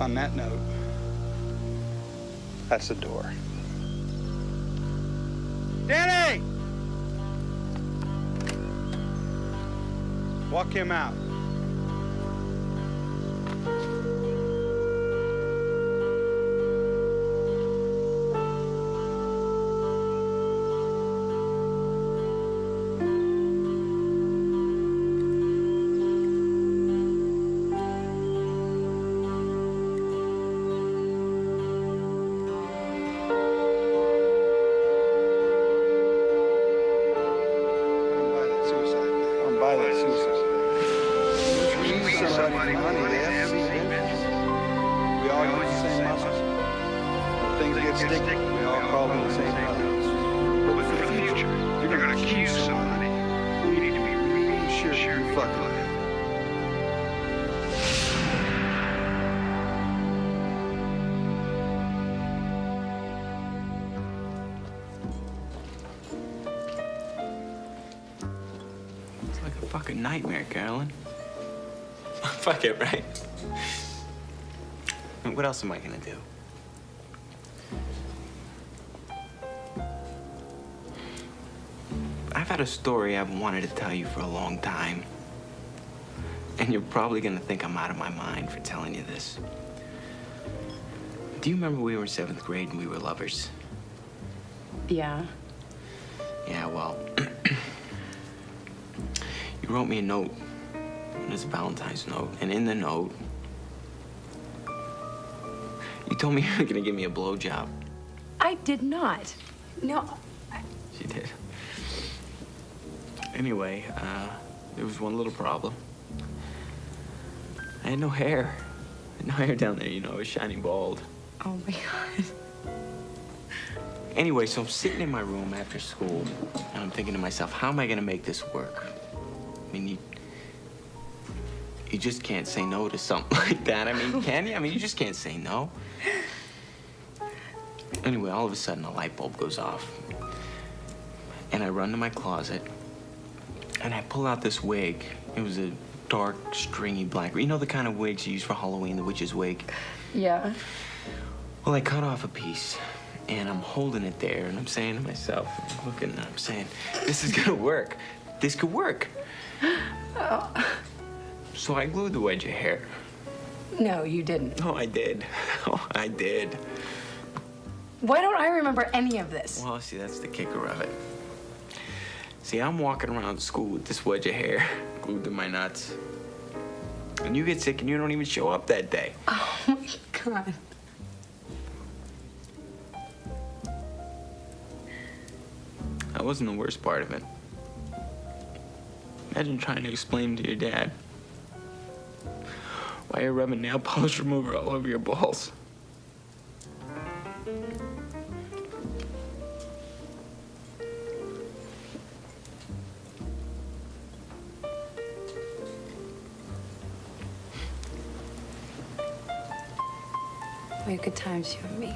On that note, that's the door. Danny! Walk him out. We all call them the same others. But for the future, if you're gonna accuse somebody, you need to be really sure you fucking with him. fucking nightmare, Carolyn. Fuck it, right? What else am I gonna do? I've had a story I've wanted to tell you for a long time. And you're probably gonna think I'm out of my mind for telling you this. Do you remember we were in 7th grade and we were lovers? Yeah. Yeah, well, you wrote me a note. It was a Valentine's note. And in the note, you told me you were gonna give me a blowjob. I did not. No. She did. Anyway, there was one little problem. I had no hair. I had no hair down there, you know, I was shining bald. Oh my God. Anyway, so I'm sitting in my room after school, and I'm thinking to myself, how am I gonna make this work? I mean, you just can't say no to something like that. I mean, can you? I mean, you just can't say no. Anyway, all of a sudden, a light bulb goes off. And I run to my closet, and I pull out this wig. It was a dark, stringy black, you know the kind of wigs you use for Halloween, the witch's wig? Yeah. Well, I cut off a piece, and I'm holding it there, and I'm saying to myself, looking, and I'm saying, this is gonna work. This could work. Oh. So I glued the wedge of hair. No, you didn't. Oh, I did. Oh, I did. Why don't I remember any of this? Well, see, that's the kicker of it. See, I'm walking around school with this wedge of hair glued to my nuts. And you get sick and you don't even show up that day. Oh, my God. That wasn't the worst part of it. Imagine trying to explain to your dad why you're rubbing nail polish remover all over your balls. We had good times, you and me.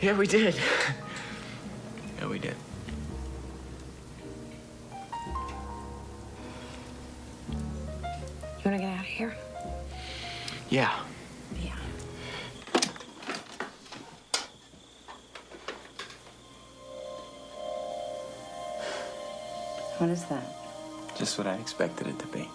Yeah, we did. Yeah, we did. You wanna get out of here? Yeah. Yeah. What is that? Just what I expected it to be.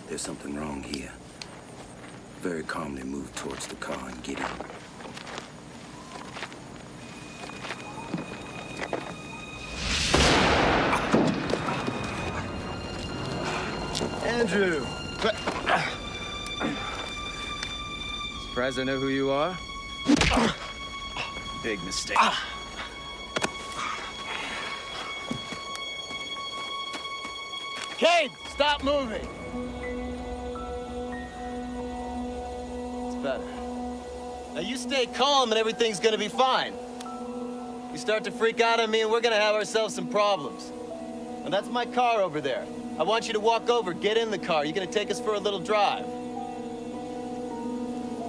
There's something wrong here. Very calmly move towards the car and get in. Andrew! Surprised I know who you are? Big mistake. Cade, stop moving! It's better. Now you stay calm and everything's gonna be fine. You start to freak out on me and we're gonna have ourselves some problems. And that's my car over there. I want you to walk over, get in the car. You're gonna take us for a little drive.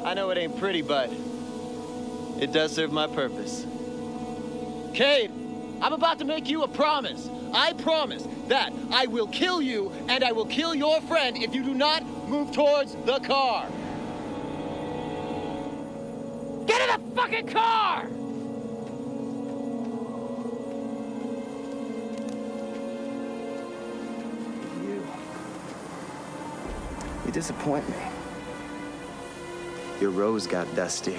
I know it ain't pretty, but it does serve my purpose. Cade, I'm about to make you a promise. I promise that I will kill you and I will kill your friend if you do not move towards the car. Get in the fucking car! You disappoint me. Your rose got dusty.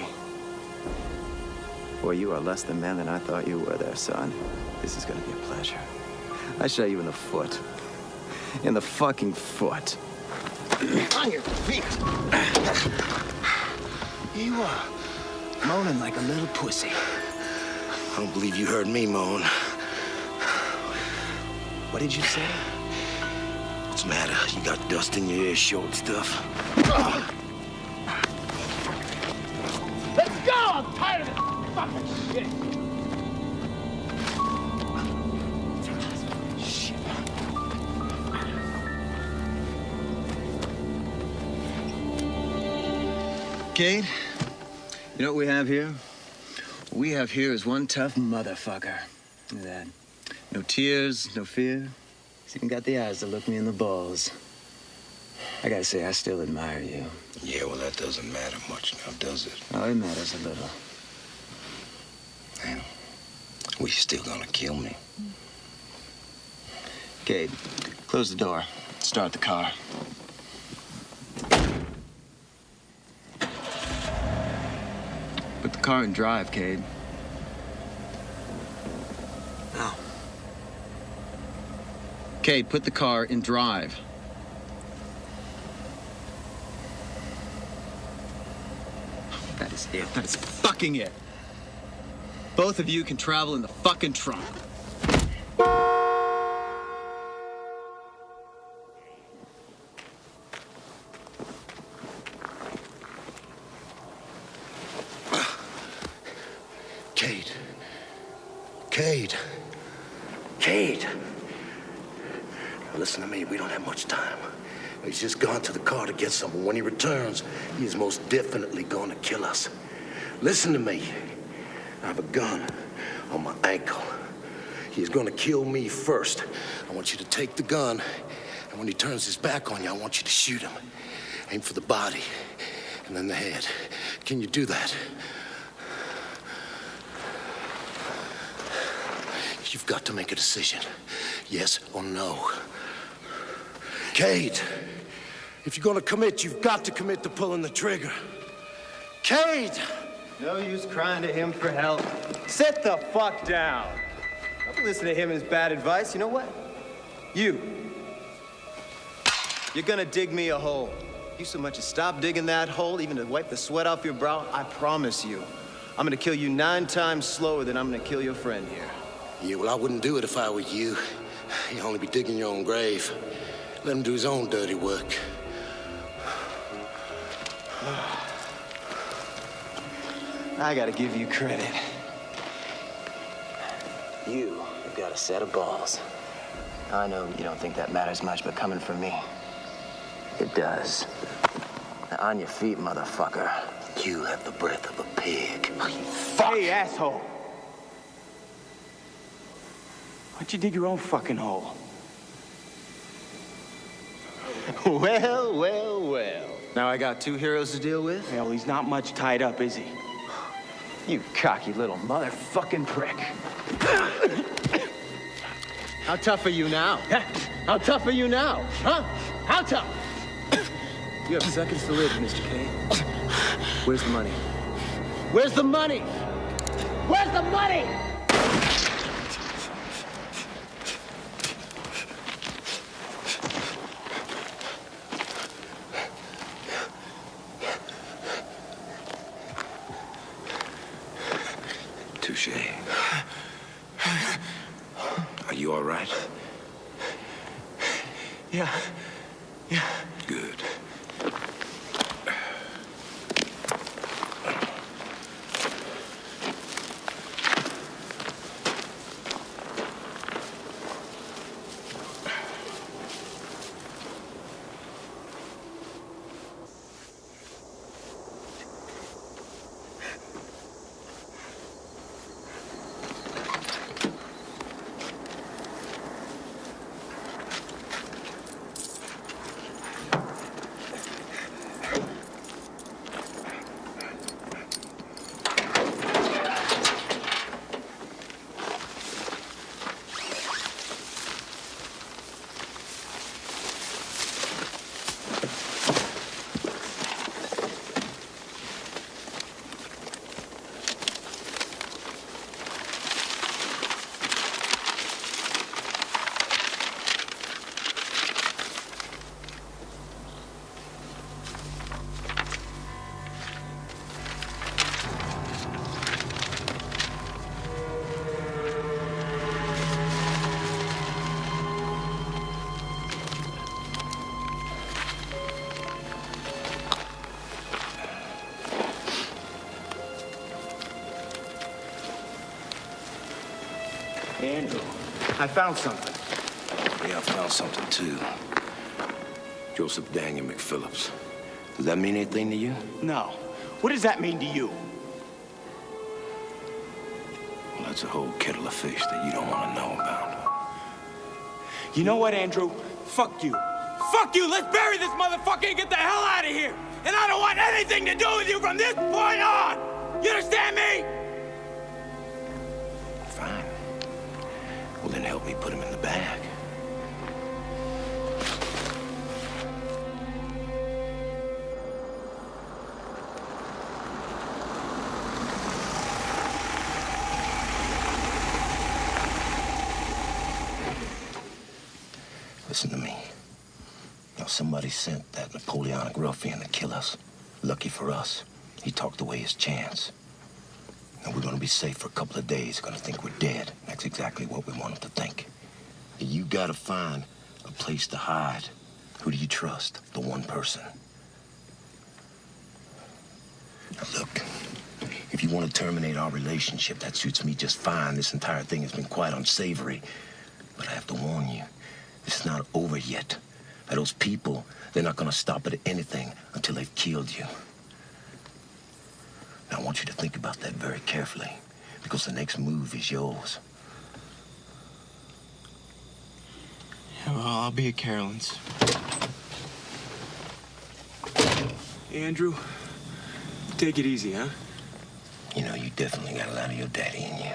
Boy, you are less the man than I thought you were there, son. This is gonna be a pleasure. I shot you in the foot. In the fucking foot. On your feet. Here you are, moaning like a little pussy. I don't believe you heard me moan. What did you say? What's the matter? You got dust in your ear, short stuff? Let's go! I'm tired of this fucking shit! Cade, you know what we have here? What we have here is one tough motherfucker. Look at that. No tears, no fear. He's even got the eyes to look me in the balls. I gotta say, I still admire you. Yeah, well, that doesn't matter much now, does it? Oh, it matters a little. Well, well, you still gonna kill me? Cade, close the door. Start the car. Put the car in drive, Cade. No. Cade, put the car in drive. That is it. That is fucking it. Both of you can travel in the fucking trunk. Cade. Cade. Cade. Now listen to me, we don't have much time. He's just gone to the car to get something. When he returns, he is most definitely going to kill us. Listen to me. I have a gun on my ankle. He's going to kill me first. I want you to take the gun, and when he turns his back on you, I want you to shoot him. Aim for the body, and then the head. Can you do that? You've got to make a decision. Yes or no. Cade, if you're gonna commit, you've got to commit to pulling the trigger. Cade! No use crying to him for help. Sit the fuck down. Don't listen to him and his bad advice. You know what? You're gonna dig me a hole. You so much as stop digging that hole, even to wipe the sweat off your brow, I promise you, I'm gonna kill you 9 times slower than I'm gonna kill your friend here. Yeah, well, I wouldn't do it if I were you. You'd only be digging your own grave. Let him do his own dirty work. I gotta give you credit. You've got a set of balls. I know you don't think that matters much, but coming from me, it does. Now, on your feet, motherfucker. You have the breath of a pig. Fuck! Hey, asshole. Why don't you dig your own fucking hole? Well, well, well. Now I got 2 heroes to deal with? Yeah, well, he's not much tied up, is he? You cocky little motherfucking prick. How tough are you now? How tough are you now? Huh? How tough? You have seconds to live, Mr. Cade. Where's the money? Where's the money? Where's the money? Touche. Are you all right? Yeah. Good. Hey, Andrew, I found something. Yeah, I found something, too. Joseph Daniel McPhillips. Does that mean anything to you? No. What does that mean to you? Well, that's a whole kettle of fish that you don't want to know about. You know what, Andrew? Fuck you. Fuck you! Let's bury this motherfucker and get the hell out of here! And I don't want anything to do with you from this point on! You understand me? Fine. Well, then help me put him in the bag. Listen to me. Now, somebody sent that Napoleonic ruffian to kill us. Lucky for us, he talked away his chance. And we're gonna be safe for a couple of days. Gonna think we're dead. That's exactly what we want him to think. You gotta find a place to hide. Who do you trust? The one person. Now, look, if you want to terminate our relationship, that suits me just fine. This entire thing has been quite unsavory. But I have to warn you, this is not over yet. Now, those people, they're not gonna stop at anything until they've killed you. Now, I want you to think about that very carefully, because the next move is yours. Yeah, well, I'll be at Carolyn's. Andrew, take it easy, huh? You know, you definitely got a lot of your daddy in you.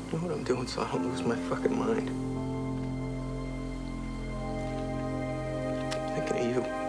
I know what I'm doing so I don't lose my fucking mind. I'm thinking of you.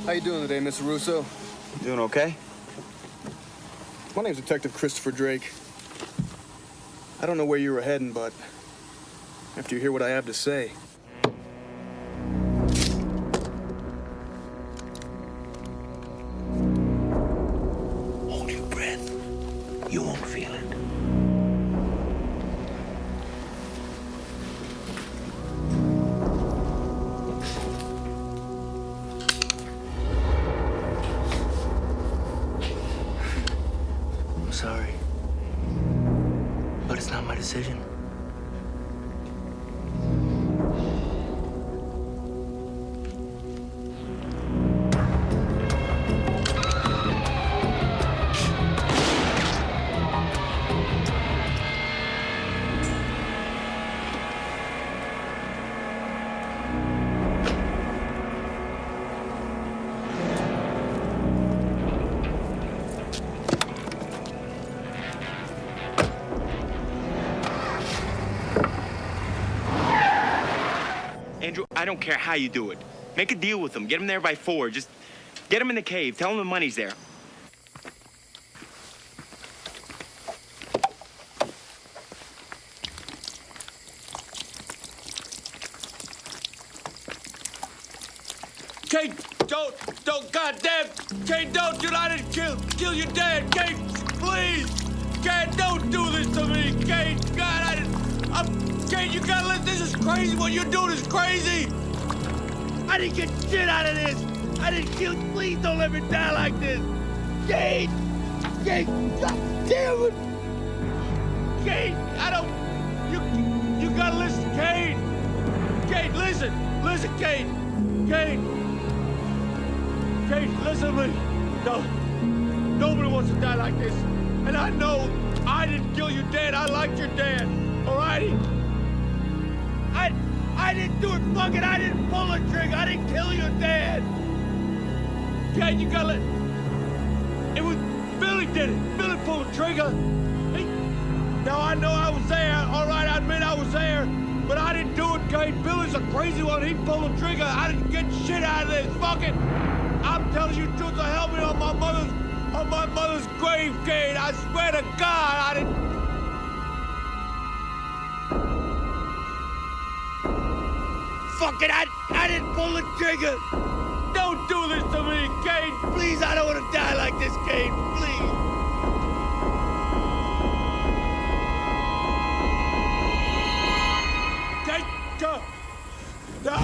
How you doing today, Mr. Russo? Doing okay? My name's Detective Christopher Drake. I don't know where you were heading, but after you hear what I have to say... Hold your breath. You won't feel it. I'm sorry. But it's not my decision. Andrew, I don't care how you do it. Make a deal with them. Get them there by 4. Just get them in the cave. Tell them the money's there. Don't, goddamn, Kate, don't do that. I didn't kill your dad. Kate, please. Kate, don't do this to me. Kate, God, Kate, you gotta let, this is crazy. What you're doing is crazy. I didn't get shit out of this. I didn't kill, please don't let me die like this. Kate, Kate, God damn it. Kate, I don't, you gotta listen, Kate. Kate, listen, Kate. Kate, listen to me. No, nobody wants to die like this. And I know I didn't kill your dad. I liked your dad, all righty? I didn't do it, fuck it. I didn't pull the trigger. I didn't kill your dad. Kate, you gotta let, it was, Billy did it. Billy pulled the trigger. Now I know I was there, all right, I admit I was there, but I didn't do it, Kate. Billy's a crazy one, he pulled the trigger. I didn't get shit out of this, fuck it. I'm telling you the truth, so help me on my mother's grave, Kate. I swear to God, I didn't. Fuck it, I didn't pull the trigger. Don't do this to me, Kate. Please, I don't want to die like this, Kate, please. No.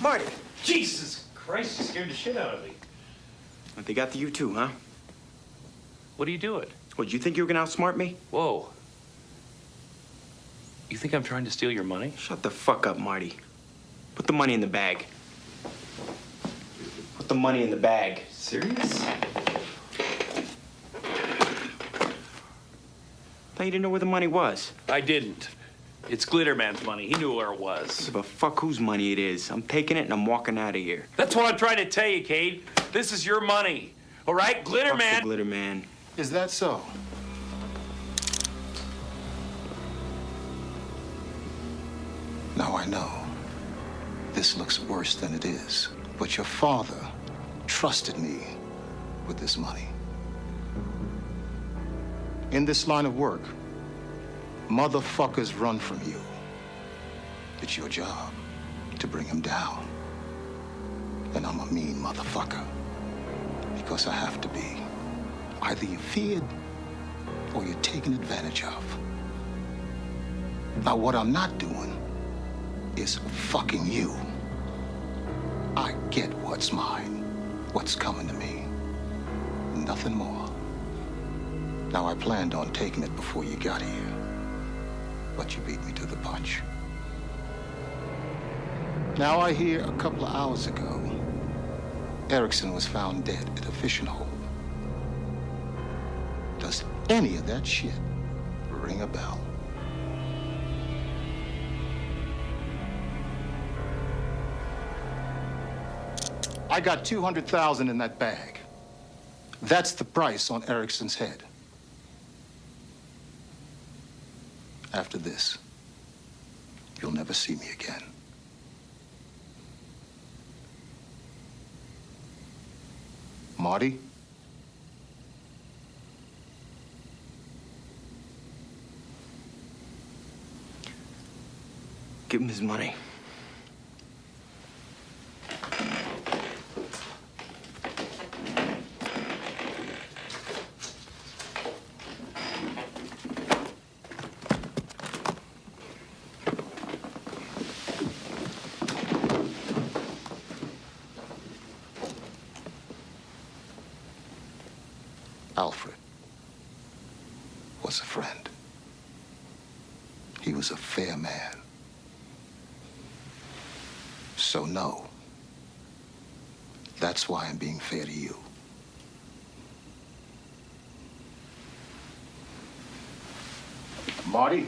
Marty. Jesus Christ, you scared the shit out of me. But they got to you too, huh? What are you doing? What, you think you were gonna outsmart me? Whoa. You think I'm trying to steal your money? Shut the fuck up, Marty. Put the money in the bag. Put the money in the bag. Serious? Thought you didn't know where the money was. I didn't. It's Glitterman's money. He knew where it was. But fuck whose money it is. I'm taking it and I'm walking out of here. That's what I'm trying to tell you, Cade. This is your money. All right? Glitterman. Fuck the Glitterman. Is that so? Now I know this looks worse than it is, but your father trusted me with this money. In this line of work, motherfuckers run from you. It's your job to bring him down. And I'm a mean motherfucker because I have to be. Either you're feared or you're taken advantage of. Now, what I'm not doing is fucking you. I get what's mine, what's coming to me. Nothing more. Now, I planned on taking it before you got here, but you beat me to the punch. Now, I hear a couple of hours ago, Erickson was found dead at a fishing hole. Does any of that shit ring a bell? I got $200,000 in that bag. That's the price on Erickson's head. After this, you'll never see me again. Marty? Give him his money. Alfred was a friend. He was a fair man. So no, that's why I'm being fair to you. Marty?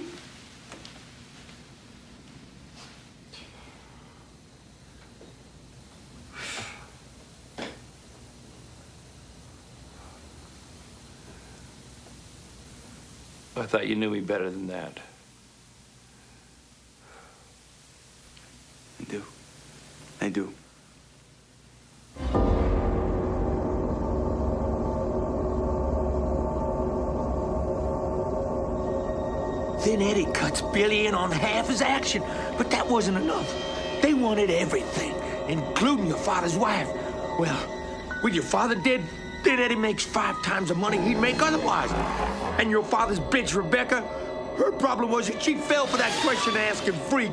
I thought you knew me better than that. I do. I do. Then Eddie cuts Billy in on half his action, but that wasn't enough. They wanted everything, including your father's wife. Well, when your father did, then Eddie makes 5 times the money he'd make otherwise. And your father's bitch, Rebecca, her problem was that she fell for that question-asking freak.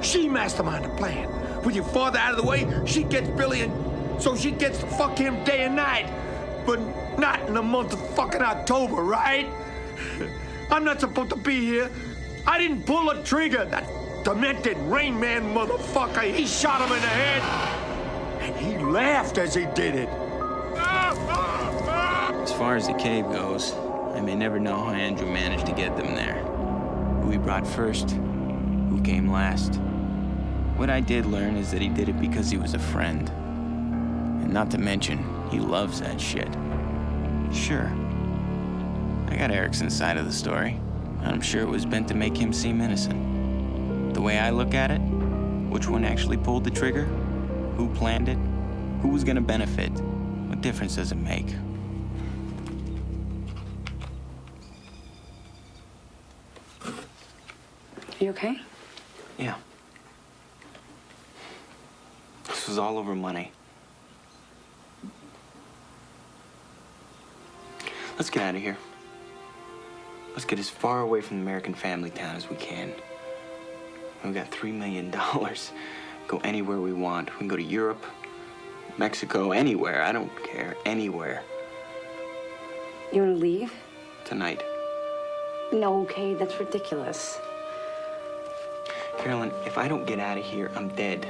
She masterminded the plan. With your father out of the way, she gets Billy in, so she gets to fuck him day and night. But not in the month of fucking October, right? I'm not supposed to be here. I didn't pull a trigger. That demented Rain Man motherfucker, he shot him in the head. And he laughed as he did it. As far as the cave goes, I may never know how Andrew managed to get them there. Who he brought first, who came last. What I did learn is that he did it because he was a friend. And not to mention, he loves that shit. Sure, I got Erickson's side of the story. I'm sure it was meant to make him seem innocent. The way I look at it, which one actually pulled the trigger? Who planned it? Who was gonna benefit? What difference does it make? You okay? Yeah. This was all over money. Let's get out of here. Let's get as far away from the American family town as we can. We've got $3 million. Go anywhere we want. We can go to Europe, Mexico, anywhere. I don't care. Anywhere. You want to leave? Tonight. No, okay, that's ridiculous. Carolyn, if I don't get out of here, I'm dead.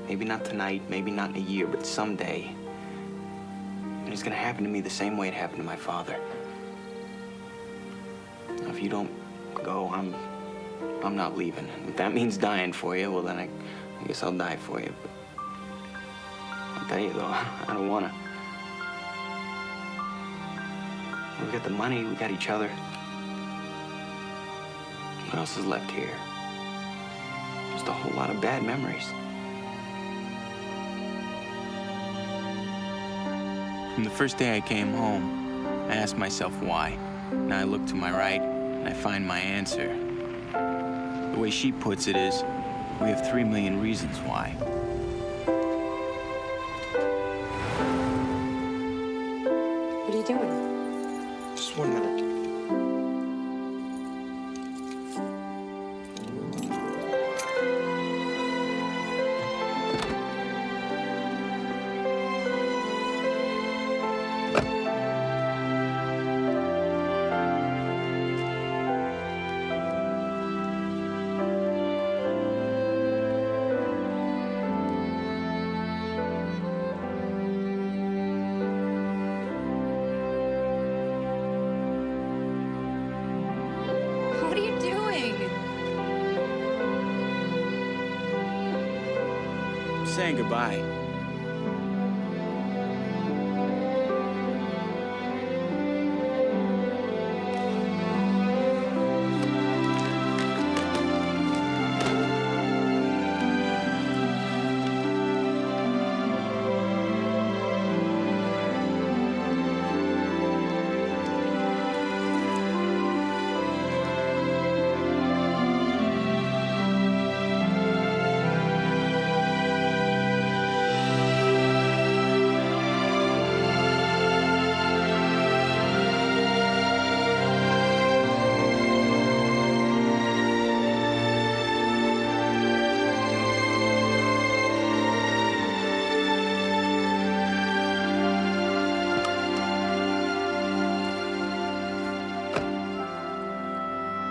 Maybe not tonight, maybe not in a year, but someday. And it's gonna happen to me the same way it happened to my father. Now, if you don't go, I'm I'm not leaving. If that means dying for you, well, then I guess I'll die for you. But I'll tell you, though, I don't want to. We got the money, we got each other. What else is left here? Just a whole lot of bad memories. From the first day I came home, I asked myself why. Now I look to my right, and I find my answer. The way she puts it is, we have 3 million reasons why. What are you doing? Just 1 minute. What are you doing? Saying goodbye.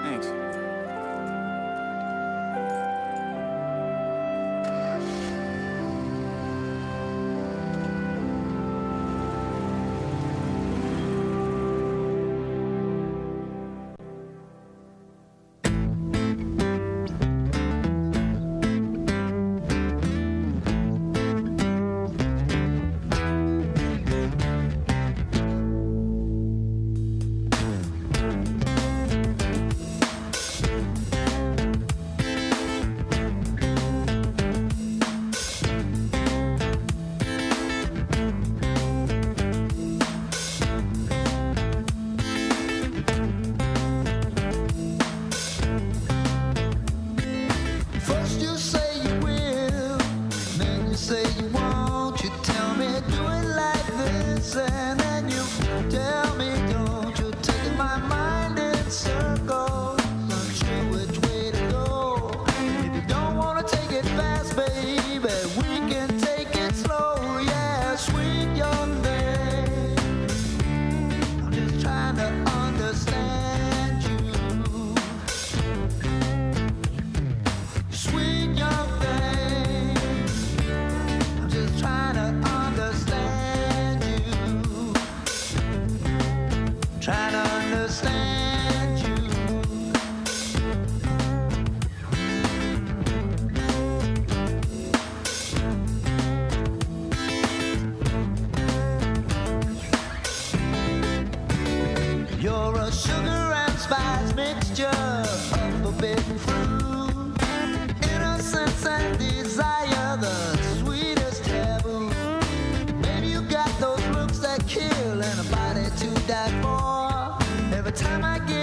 Thanks. First you say you will, then you say you won't. You tell me do it like this, and then you tell me don't. You're taking my mind in circles, unsure which way to go. If you don't wanna take it fast, baby, we can take it slow. Yeah, sweet young thing, I'm just trying to understand you. Sweet young thing, I'm just trying to understand you. Trying to understand you. You're a sugar and spice mixture of forbidden fruit. Innocence and desire, the sweetest taboo. Baby, you got those looks that kill and a body to die for. Every time I get